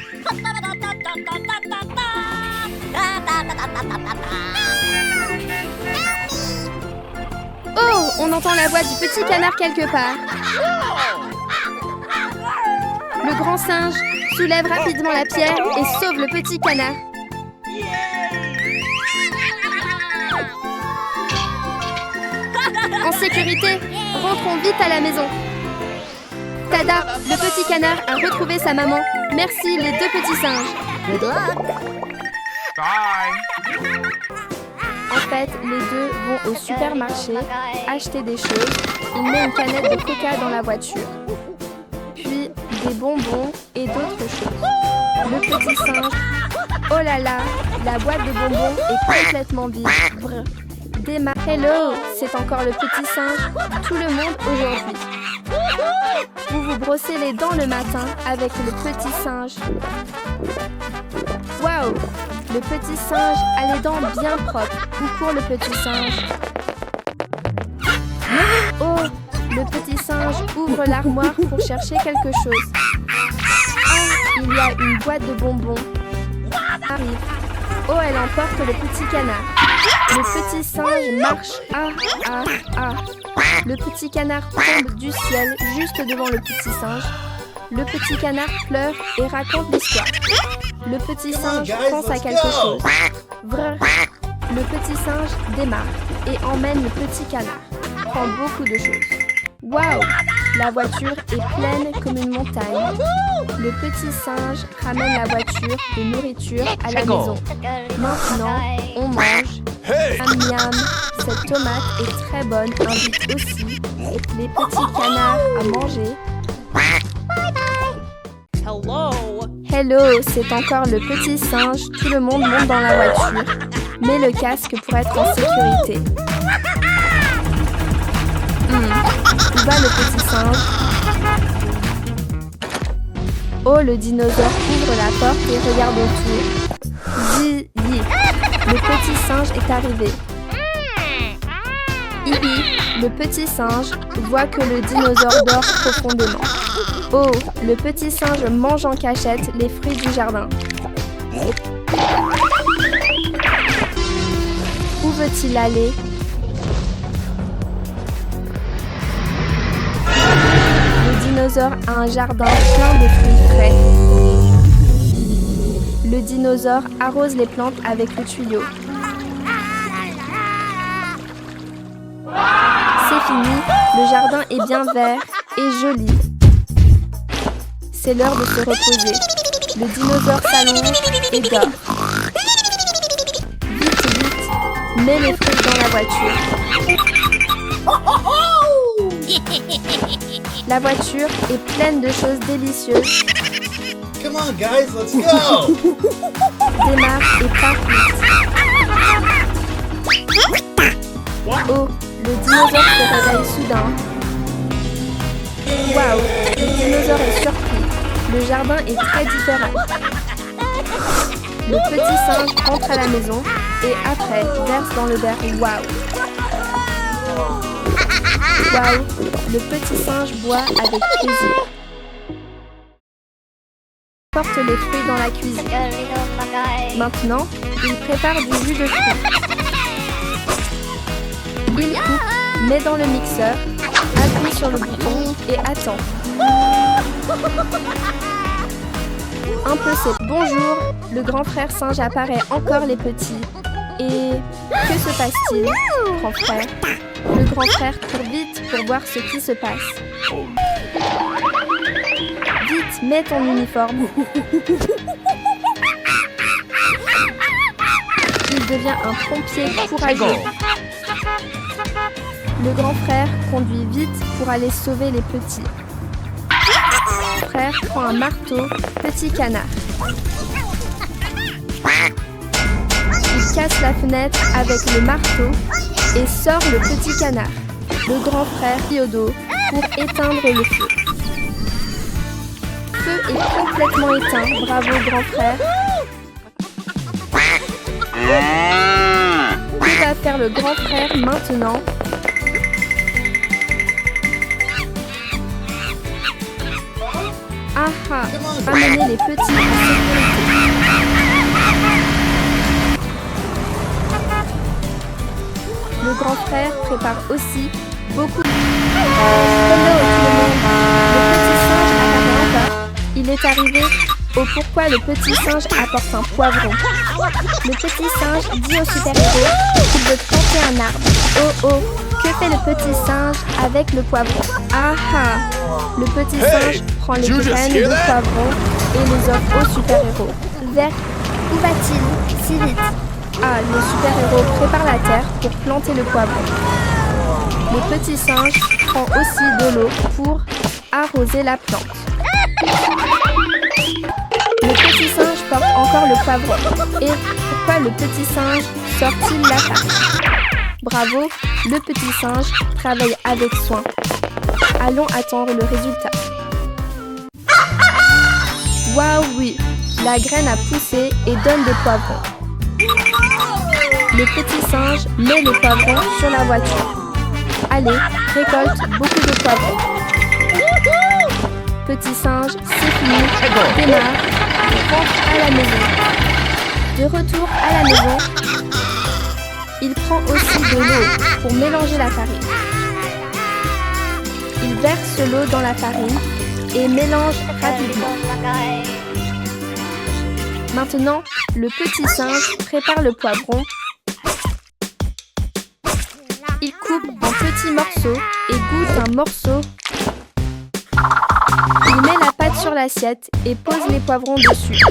Oh, on entend la voix du petit canard quelque part. Le grand singe soulève rapidement la pierre et sauve le petit canard. En sécurité, rentrons vite à la maison. Tada, le petit canard a retrouvé sa maman. Merci les deux petits singes. Good luck. Bye. En fait, les deux vont au supermarché acheter des choses. Il met une canette de coca dans la voiture. Puis des bonbons et d'autres choses. Le petit singe, oh là là, la boîte de bonbons est complètement vide. Brr. Démarre. Hello, c'est encore le petit singe. Tout le monde aujourd'hui. Vous vous brossez les dents le matin avec le petit singe. Waouh! Le petit singe a les dents bien propres. Où court le petit singe? Oh! Le petit singe ouvre l'armoire pour chercher quelque chose. Ah! Il y a une boîte de bonbons. Arrive. Oh, elle emporte le petit canard. Le petit singe marche. Ah, ah, ah. Le petit canard tombe du ciel juste devant le petit singe. Le petit canard pleure et raconte l'histoire. Le petit singe pense à quelque chose. Vrr. Le petit singe démarre et emmène le petit canard. Prend beaucoup de choses. Waouh! La voiture est pleine comme une montagne. Le petit singe ramène la voiture de nourriture à la maison. Maintenant, on mange. Miam miam, cette tomate est très bonne, invite aussi les petits canards à manger. Hello, c'est encore le petit singe. Tout le monde monte dans la voiture. Met le casque pour être en sécurité. Où va le petit singe? Oh, le dinosaure ouvre la porte et regarde autour. Yi, yi. Le petit singe est arrivé. Hihi, le petit singe voit que le dinosaure dort profondément. Oh, le petit singe mange en cachette les fruits du jardin. Où veut-il aller? Le dinosaure a un jardin plein de fruits frais. Le dinosaure arrose les plantes avec le tuyau. C'est fini, le jardin est bien vert et joli. C'est l'heure de se reposer. Le dinosaure s'allonge et dort. Vite, vite, mets les fruits dans la voiture. La voiture est pleine de choses délicieuses. Come on, guys, let's go! Démarre et part vite. Oh, le dinosaure se réveille soudain. Waouh, le dinosaure est surpris. Le jardin est très différent. Le petit singe rentre à la maison et après verse dans le verre. Waouh! Waouh! Le petit singe boit avec plaisir. Porte les fruits dans la cuisine. Maintenant, il prépare du jus de fruits. Il coupe, met dans le mixeur, appuie sur le bouton et attend. Un peu c'est bonjour, le grand frère singe apparaît encore les petits. Et que se passe-t-il, grand frère? Le grand frère court vite pour voir ce qui se passe. Vite, mets ton uniforme. Il devient un pompier courageux. Le grand frère conduit vite pour aller sauver les petits. Le frère prend un marteau, petit canard. Il casse la fenêtre avec le marteau et sort le petit canard. Le grand frère vit au dos pour éteindre le feu. Le feu est complètement éteint. Bravo, grand frère. Que va faire le grand frère maintenant? Ah ah, amenez les petits en sécurité. Le grand frère prépare aussi beaucoup de... Hello tout le monde. Le petit singe apparaît encore. Il est arrivé au pourquoi le petit singe apporte un poivron. Le petit singe dit au super-héros qu'il veut planter un arbre. Oh oh, que fait le petit singe avec le poivron? Ah ah, le petit singe prend les graines de poivron et les offre au super-héros. Vers où va-t-il si vite? Ah, le super-héros prépare la terre pour planter le poivron. Le petit singe prend aussi de l'eau pour arroser la plante. Le petit singe porte encore le poivron. Et pourquoi le petit singe sort-il la farine? Bravo, le petit singe travaille avec soin. Allons attendre le résultat. Waouh, oui, la graine a poussé et donne des poivrons. Le petit singe met les poivrons sur la voiture. Allez, récolte beaucoup de poivrons. Petit singe, c'est fini, démarre, rentre à la maison. De retour à la maison, il prend aussi de l'eau pour mélanger la farine. Il verse l'eau dans la farine et mélange rapidement. Maintenant, le petit singe prépare le poivron. Il coupe en petits morceaux et goûte un morceau. Il met la pâte sur l'assiette et pose les poivrons dessus.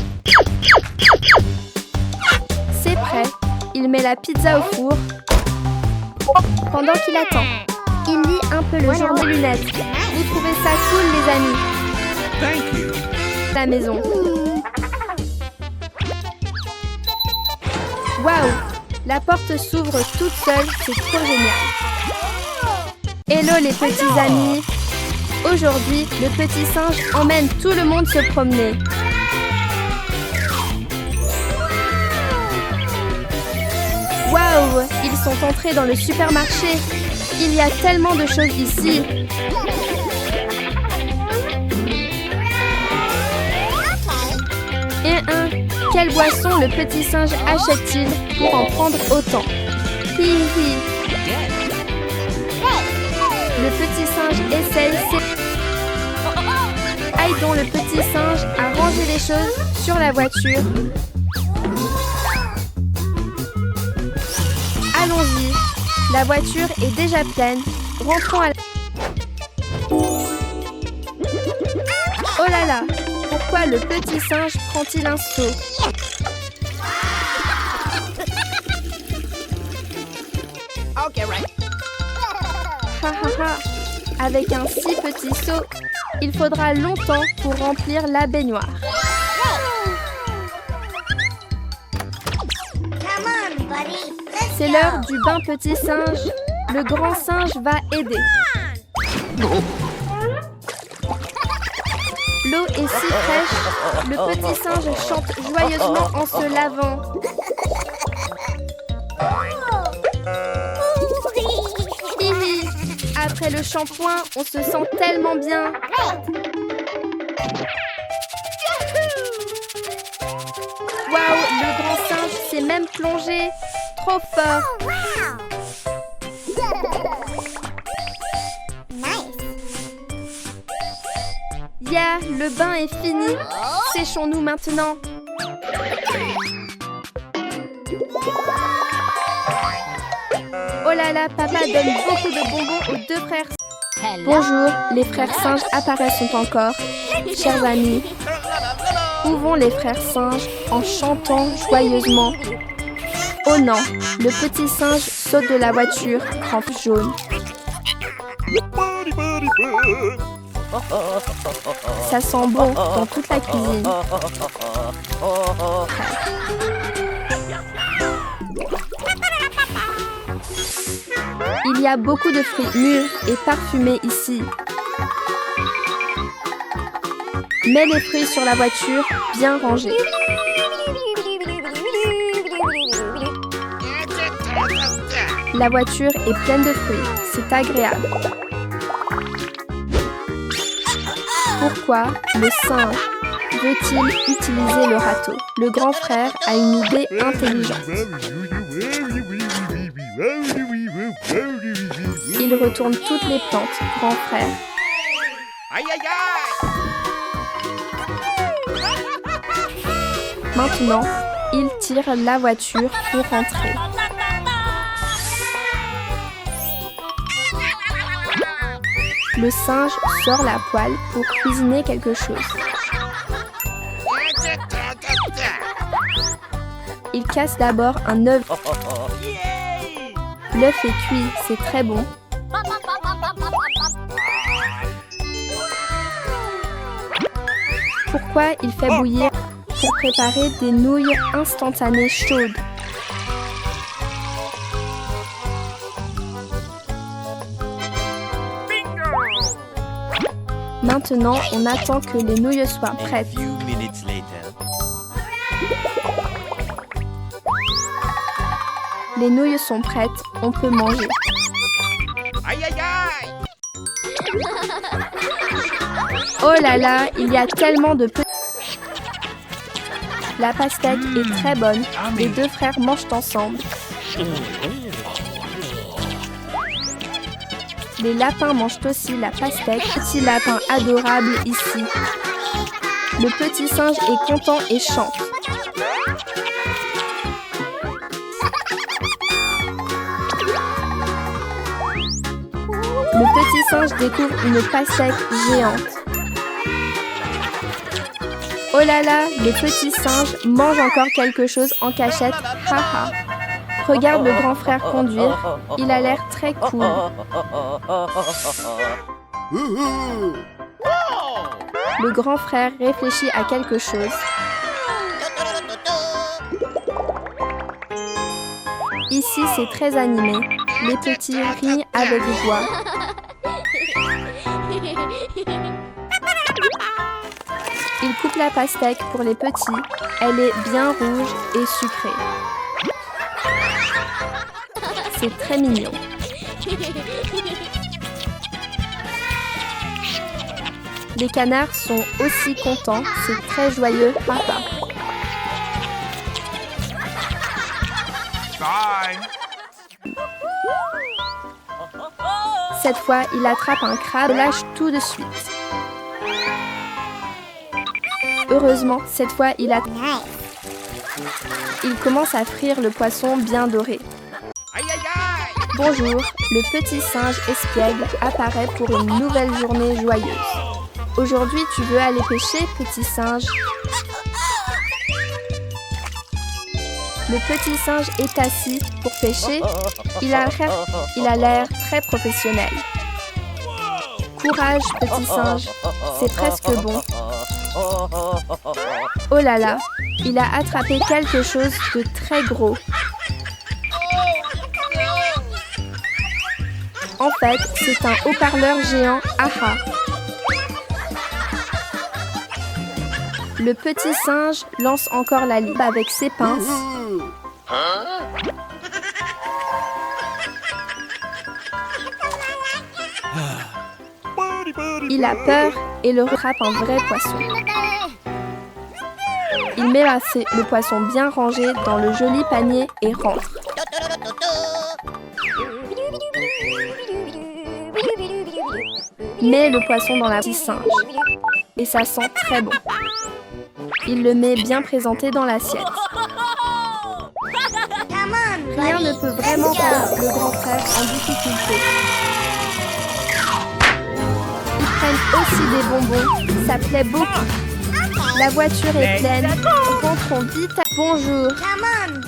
C'est prêt. Il met la pizza au four. Pendant qu'il attend, il lit un peu le journal des lunettes. Vous trouvez ça cool, les amis? Thank you. La maison. Waouh! La porte s'ouvre toute seule, c'est trop génial. Hello les petits amis! Aujourd'hui, le petit singe emmène tout le monde se promener. Waouh! Ils sont entrés dans le supermarché. Il y a tellement de choses ici. Quelle boisson le petit singe achète-t-il pour en prendre autant? Hi hi. Le petit singe essaye Aidons le petit singe à ranger les choses sur la voiture. Allons-y. La voiture est déjà pleine. Rentrons à la... Oh là là! Pourquoi le petit singe prend-il un seau? Okay, right. Ha ha ha! Avec un si petit seau, il faudra longtemps pour remplir la baignoire. Come on, buddy. Let's C'est go. l'heure du bain petit singe. Le grand singe va aider. L'eau est si fraîche. Le petit singe chante joyeusement en se lavant. Hihi. Après le shampoing, on se sent tellement bien. Waouh, le grand singe s'est même plongé. Trop fort. Yeah, le bain est fini. Séchons-nous maintenant. Oh là là, papa donne beaucoup de bonbons aux deux frères. Bonjour, les frères singes apparaissent encore. Chers amis, où vont les frères singes en chantant joyeusement? Oh non, le petit singe saute de la voiture, crampe jaune. Ça sent bon dans toute la cuisine. Il y a beaucoup de fruits mûrs et parfumés ici. Mets les fruits sur la voiture, bien rangés. La voiture est pleine de fruits, c'est agréable. Pourquoi le singe veut-il utiliser le râteau? Le grand frère a une idée intelligente. Il retourne toutes les plantes, grand frère. Aïe, aïe, aïe! Maintenant, il tire la voiture pour rentrer. Le singe sort la poêle pour cuisiner quelque chose. Il casse d'abord un œuf. L'œuf est cuit, c'est très bon. Pourquoi il fait bouillir? Pour préparer des nouilles instantanées chaudes. Maintenant, on attend que les nouilles soient A prêtes. few minutes later. Les nouilles sont prêtes, on peut manger. Aïe, aïe, aïe! Oh là là, il y a tellement de petits... La pastèque est très bonne. Les deux frères mangent ensemble. Les lapins mangent aussi la pastèque. Petit lapin adorable ici. Le petit singe est content et chante. Le petit singe découvre une pastèque géante. Oh là là, le petit singe mange encore quelque chose en cachette. Haha. Regarde le grand frère conduire. Il a l'air très cool. Le grand frère réfléchit à quelque chose. Ici, c'est très animé. Les petits rient avec joie. Il coupe la pastèque pour les petits. Elle est bien rouge et sucrée. C'est très mignon. Les canards sont aussi contents. C'est très joyeux. Papa. Bye! Cette fois, il attrape un crabe et lâche tout de suite. Heureusement, cette fois, il commence à frire le poisson bien doré. Aïe, aïe, aïe! Bonjour, le petit singe espiègle apparaît pour une nouvelle journée joyeuse. Aujourd'hui, tu veux aller pêcher, petit singe? Le petit singe est assis pour pêcher. Il a l'air très professionnel. Courage, petit singe, c'est presque bon. Oh là là, il a attrapé quelque chose de très gros. En fait, c'est un haut-parleur géant AHA. Le petit singe lance encore la ligne avec ses pinces. Il a peur et le rattrape un vrai poisson. Il met le poisson bien rangé dans le joli panier et rentre. Met le poisson dans la petite singe. Et ça sent très bon. Il le met bien présenté dans l'assiette. Rien ne peut vraiment rendre le grand frère en difficulté. Ils prennent aussi des bonbons, ça plaît beaucoup. La voiture est pleine, rentrons vite. Bonjour,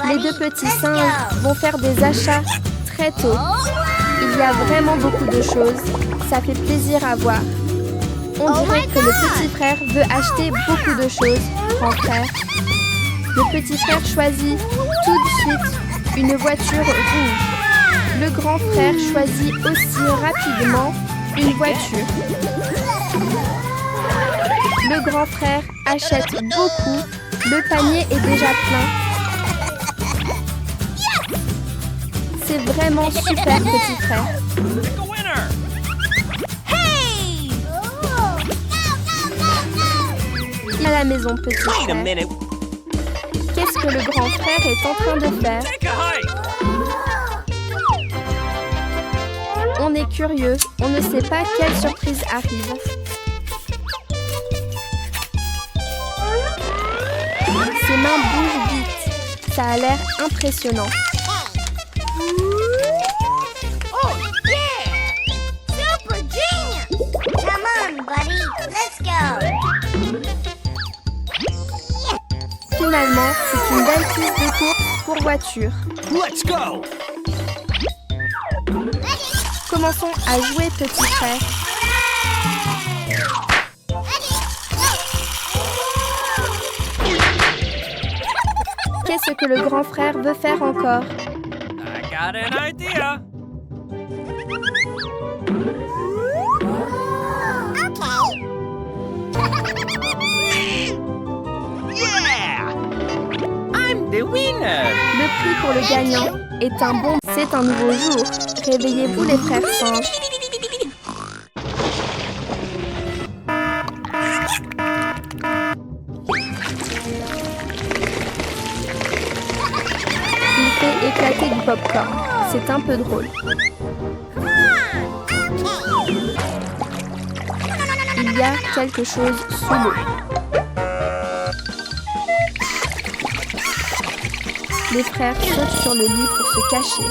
les deux petits singes vont faire des achats très tôt. Il y a vraiment beaucoup de choses, ça fait plaisir à voir. On dirait que le petit frère veut acheter beaucoup de choses, grand frère. Le petit frère choisit tout de suite une voiture rouge. Le grand frère choisit aussi rapidement une voiture. Le grand frère achète beaucoup. Le panier est déjà plein. C'est vraiment super, petit frère. Il est à la maison, petit Wait a frère. minute. Qu'est-ce que le grand frère est en train de faire? Take a hike. On est curieux, on ne sait pas quelle surprise arrive. Ses mains bougent vite. Ça a l'air impressionnant. Oh, yeah! Super genius! Come on, buddy. Let's go. Finalement, c'est une belle piste de course pour voiture. Let's go. Commençons à jouer, petit frère. Qu'est-ce que le grand frère veut faire encore? I got an idea. Yeah! I'm the winner. Le prix pour le gagnant est un bon. C'est un nouveau jour. Réveillez-vous, les frères singes. Il fait éclater du popcorn. C'est un peu drôle. Il y a quelque chose sous l'eau. Les frères sautent sur le lit pour se cacher.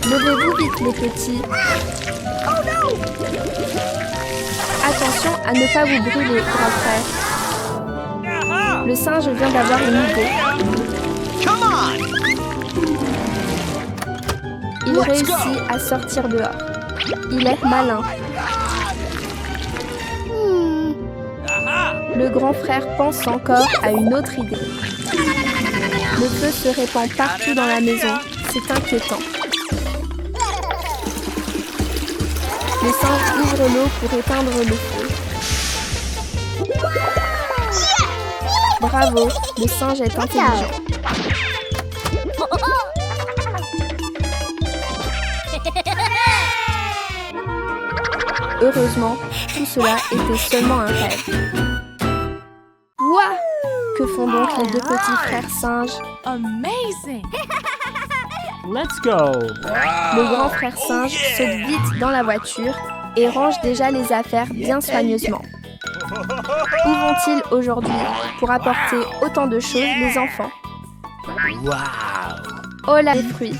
Levez-vous vite, les petits. Attention à ne pas vous brûler, grand frère. Aha! Le singe vient d'avoir une idée. Come on! Il réussit à sortir dehors. Il est malin. Aha! Le grand frère pense encore à une autre idée. Le feu se répand partout dans la maison. C'est inquiétant. Le singe ouvre l'eau pour éteindre le feu. Bravo, le singe est intelligent. Heureusement, tout cela était seulement un rêve. Ouah! Que font donc les deux petits frères singes? Amazing! Let's go! Le grand frère singe saute vite dans la voiture et range déjà les affaires bien soigneusement. Où vont-ils aujourd'hui pour apporter autant de choses, les enfants? Wow! Oh là, les fruits!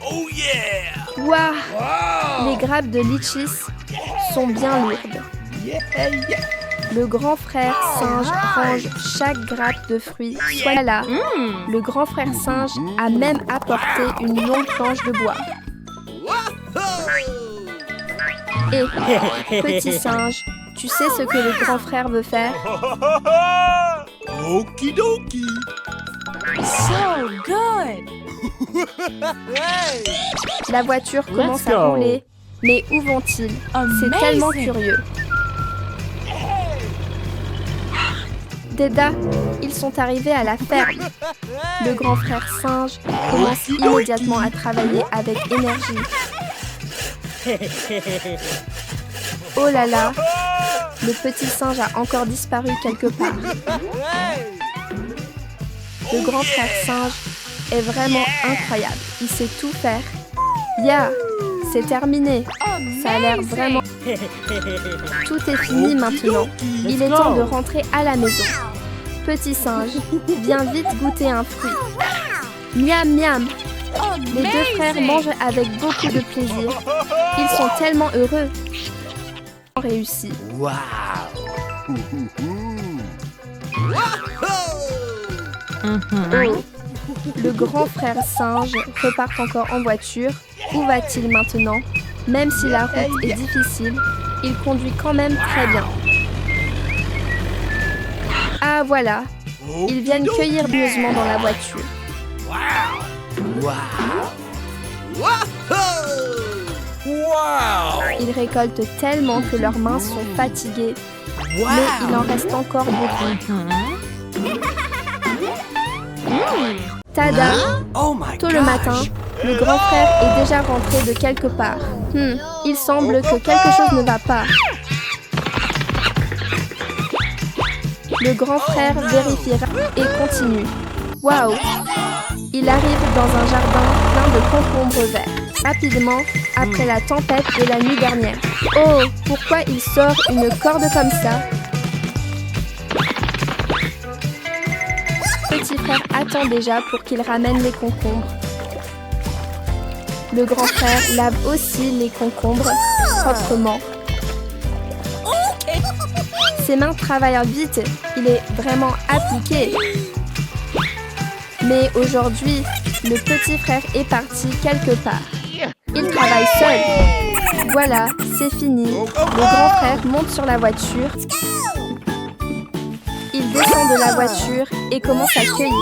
Oh yeah! Ouah! Les grappes de litchis sont bien lourdes. Le grand frère singe range chaque grappe de fruits. Soit là, le grand frère singe a même apporté une longue planche de bois. Et, petit singe, tu sais ce que le grand frère veut faire? Okidoki! So good! La voiture commence Let's à go. rouler. Mais où vont-ils? C'est tellement curieux. Déda, ils sont arrivés à la ferme. Le grand frère singe commence immédiatement à travailler avec énergie. Oh là là, le petit singe a encore disparu quelque part. Le grand frère singe est vraiment incroyable. Il sait tout faire. Ya, c'est terminé. Ça a l'air vraiment... Tout est fini maintenant. Il est temps de rentrer à la maison. Petit singe, viens vite goûter un fruit. Miam miam. Les deux frères mangent avec beaucoup de plaisir. Ils sont tellement heureux. Réussi. Wow! Oh, le grand frère singe repart encore en voiture. Où va-t-il maintenant? Même si la route est difficile, il conduit quand même très bien. Ah voilà, ils viennent cueillir pieusement dans la voiture. Wow! Ils récoltent tellement que leurs mains sont fatiguées, Wow! mais il en reste encore beaucoup. Tada! Oh my Tôt le matin, Le grand frère est déjà rentré de quelque part. Il semble que quelque chose ne va pas. Le grand frère vérifiera et continue. Waouh! Il arrive dans un jardin plein de concombres verts. Rapidement, après la tempête de la nuit dernière. Oh, pourquoi il sort une corde comme ça? Petit frère attend déjà pour qu'il ramène les concombres. Le grand frère lave aussi les concombres proprement. Ses mains travaillent vite, il est vraiment appliqué. Mais aujourd'hui, le petit frère est parti quelque part. Il travaille seul. Voilà, c'est fini. Le grand frère monte sur la voiture. Il descend de la voiture et commence à cueillir.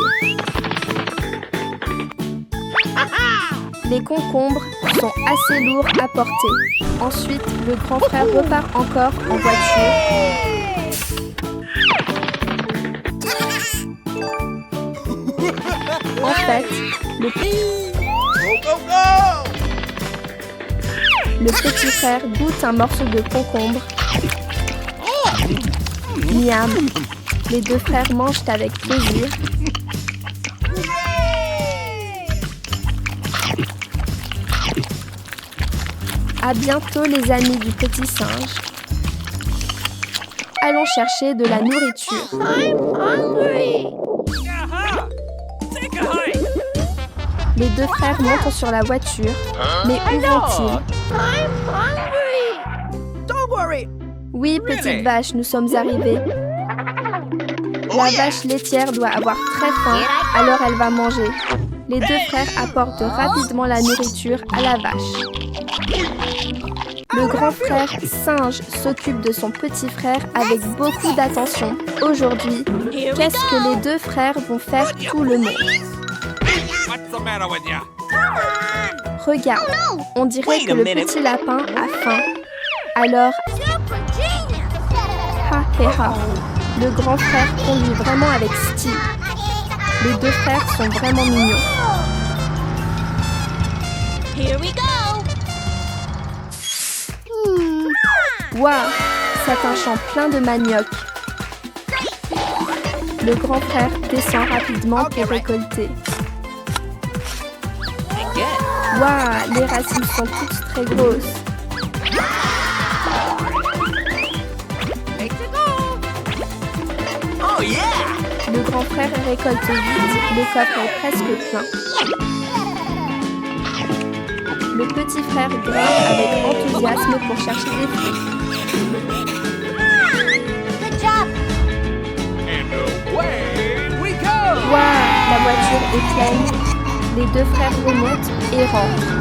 Les concombres sont assez lourds à porter. Ensuite, le grand frère repart encore en voiture. En fait, le petit frère goûte un morceau de concombre. Miam! Les deux frères mangent avec plaisir. À bientôt les amis du petit singe. Allons chercher de la nourriture. Les deux frères montent sur la voiture. Mais où vont-ils? Oui, petite vache, nous sommes arrivés. La vache laitière doit avoir très faim, alors elle va manger. Les deux frères apportent rapidement la nourriture à la vache. Le grand frère singe s'occupe de son petit frère avec beaucoup d'attention. Aujourd'hui, qu'est-ce que les deux frères vont faire tout le monde? Regarde, on dirait que le petit lapin a faim. Alors, le grand frère conduit vraiment avec style. Les deux frères sont vraiment mignons. Here we go. Waouh, c'est un champ plein de manioc. Le grand frère descend rapidement pour récolter. Waouh, les racines sont toutes très grosses. Oh yeah! Le grand frère récolte vite, le coffre est presque plein. Le petit frère grimpe avec enthousiasme pour chercher des fruits. Good job. And away we go! Waouh, la voiture est pleine. Les deux frères remontent et rentrent.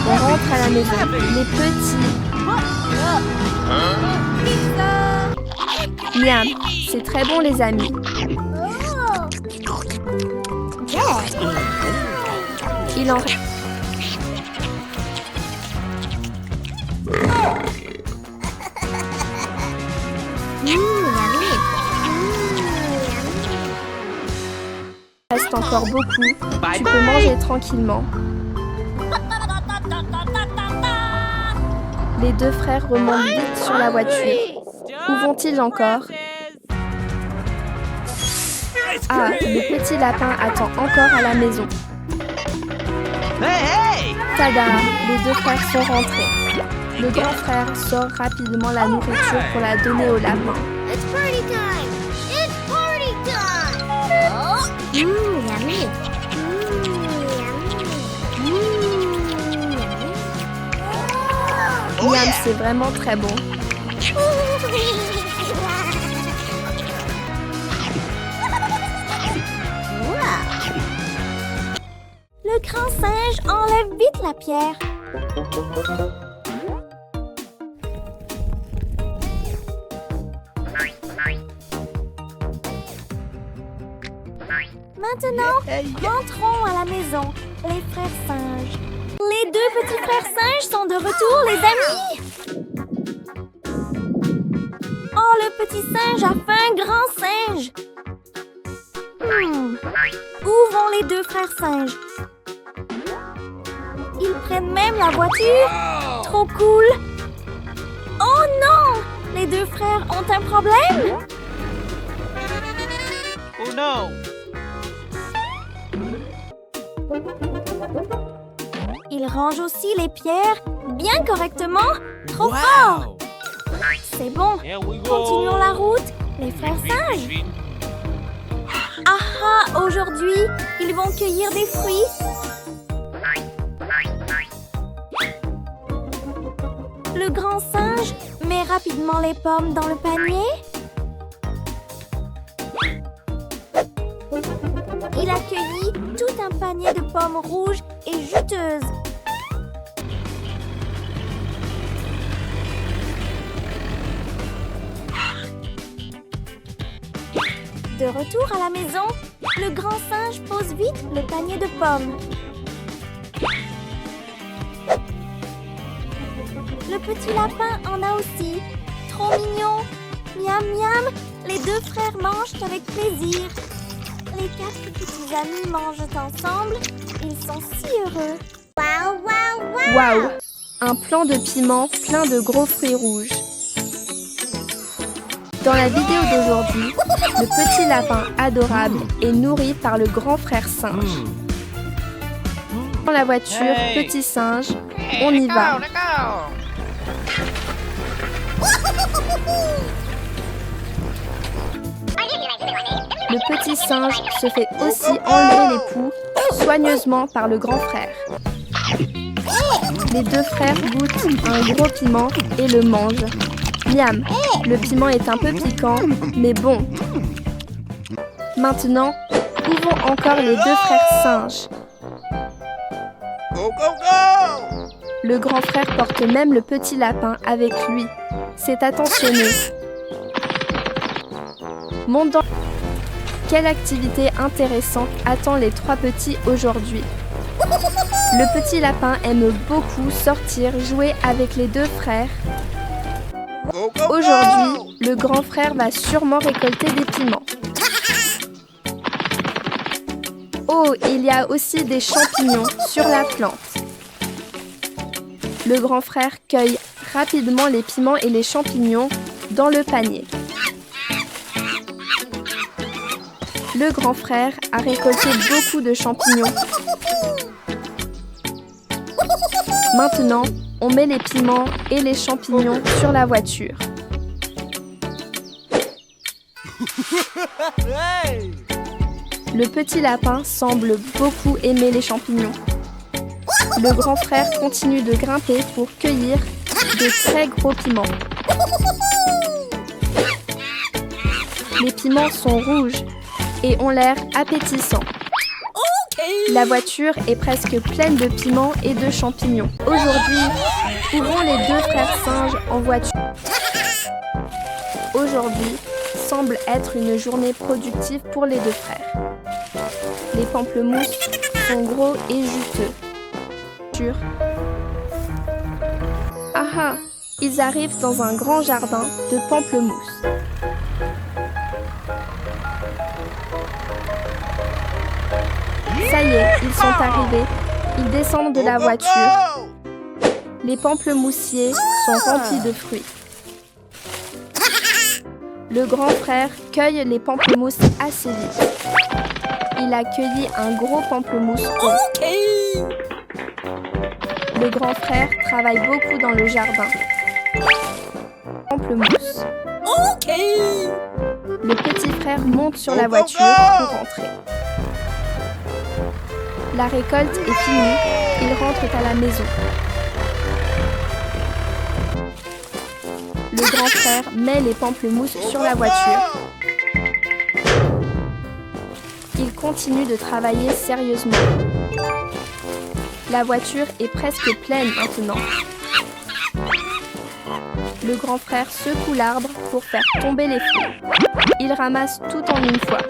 On rentre à la maison. Les petits... Miam, c'est très bon les amis. Il en reste. Reste encore beaucoup. Tu peux manger tranquillement. Les deux frères remontent vite sur la voiture. Où vont-ils encore? Ah, le petit lapin attend encore à la maison. Hey, hey! Tada! Les deux frères sont rentrés. Le grand frère sort rapidement la nourriture pour la donner au lapin. It's party time. It's party time. Oh. Yummy. Oh, Miam, yeah. c'est vraiment très bon. Le grand singe enlève vite la pierre. Maintenant, rentrons à la maison, les frères singes. Les deux petits frères singes sont de retour, les amis. Oh, le petit singe a fait un grand singe. Où vont les deux frères singes? Ils prennent même la voiture. Trop cool. Oh non! Les deux frères ont un problème? Oh no! Ils rangent aussi les pierres bien correctement. Trop fort! C'est bon. Here we go! Continuons la route, les frères singes. Ah, aujourd'hui, ils vont cueillir des fruits. Le grand singe met rapidement les pommes dans le panier. Il a cueilli tout un panier de pommes rouges et juteuses. De retour à la maison, le grand singe pose vite le panier de pommes. Le petit lapin en a aussi. Trop mignon. Miam miam, les deux frères mangent avec plaisir. Les quatre petits amis mangent ensemble. Ils sont si heureux. Waouh! Un plant de piment plein de gros fruits rouges. Dans la vidéo d'aujourd'hui, le petit lapin adorable est nourri par le grand frère singe. Dans la voiture, petit singe, on y va. Le petit singe se fait aussi enlever les poux soigneusement par le grand frère. Les deux frères goûtent un gros piment et le mangent. Miam, le piment est un peu piquant, mais bon. Maintenant, où vont encore les deux frères singes? Go, go, go! Le grand frère porte même le petit lapin avec lui. C'est attentionné. Monte dans... Quelle activité intéressante attend les trois petits aujourd'hui? Le petit lapin aime beaucoup sortir, jouer avec les deux frères. Go, go, go! Aujourd'hui, le grand frère va sûrement récolter des piments. Oh, il y a aussi des champignons sur la plante. Le grand frère cueille rapidement les piments et les champignons dans le panier. Le grand frère a récolté beaucoup de champignons. Maintenant, on met les piments et les champignons sur la voiture. Le petit lapin semble beaucoup aimer les champignons. Le grand frère continue de grimper pour cueillir de très gros piments. Les piments sont rouges et ont l'air appétissants. La voiture est presque pleine de piments et de champignons. Aujourd'hui, où vont les deux frères singes en voiture? Aujourd'hui semble être une journée productive pour les deux frères. Les pamplemousses sont gros et juteux. Ah, ils arrivent dans un grand jardin de pamplemousses. Ça y est, ils sont arrivés. Ils descendent de la voiture. Les pamplemoussiers sont remplis de fruits. Le grand frère cueille les pamplemousses assez vite. Il a cueilli un gros pamplemousse rond. Le grand frère travaille beaucoup dans le jardin. Pamplemousse. Le petit frère monte sur la voiture pour rentrer. La récolte est finie. Ils rentrent à la maison. Le grand frère met les pamplemousses sur la voiture. Il continue de travailler sérieusement. La voiture est presque pleine maintenant. Le grand frère secoue l'arbre pour faire tomber les fruits. Il ramasse tout en une fois.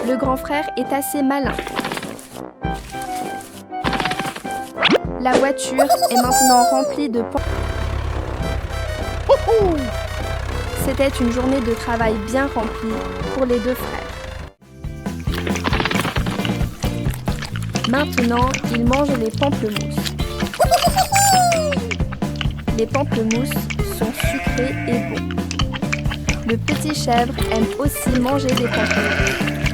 Le grand frère est assez malin. La voiture est maintenant remplie de pamplemousses. C'était une journée de travail bien remplie pour les deux frères. Maintenant, il mange les pamplemousses. Les pamplemousses sont sucrés et bons. Le petit chèvre aime aussi manger des pamplemousses.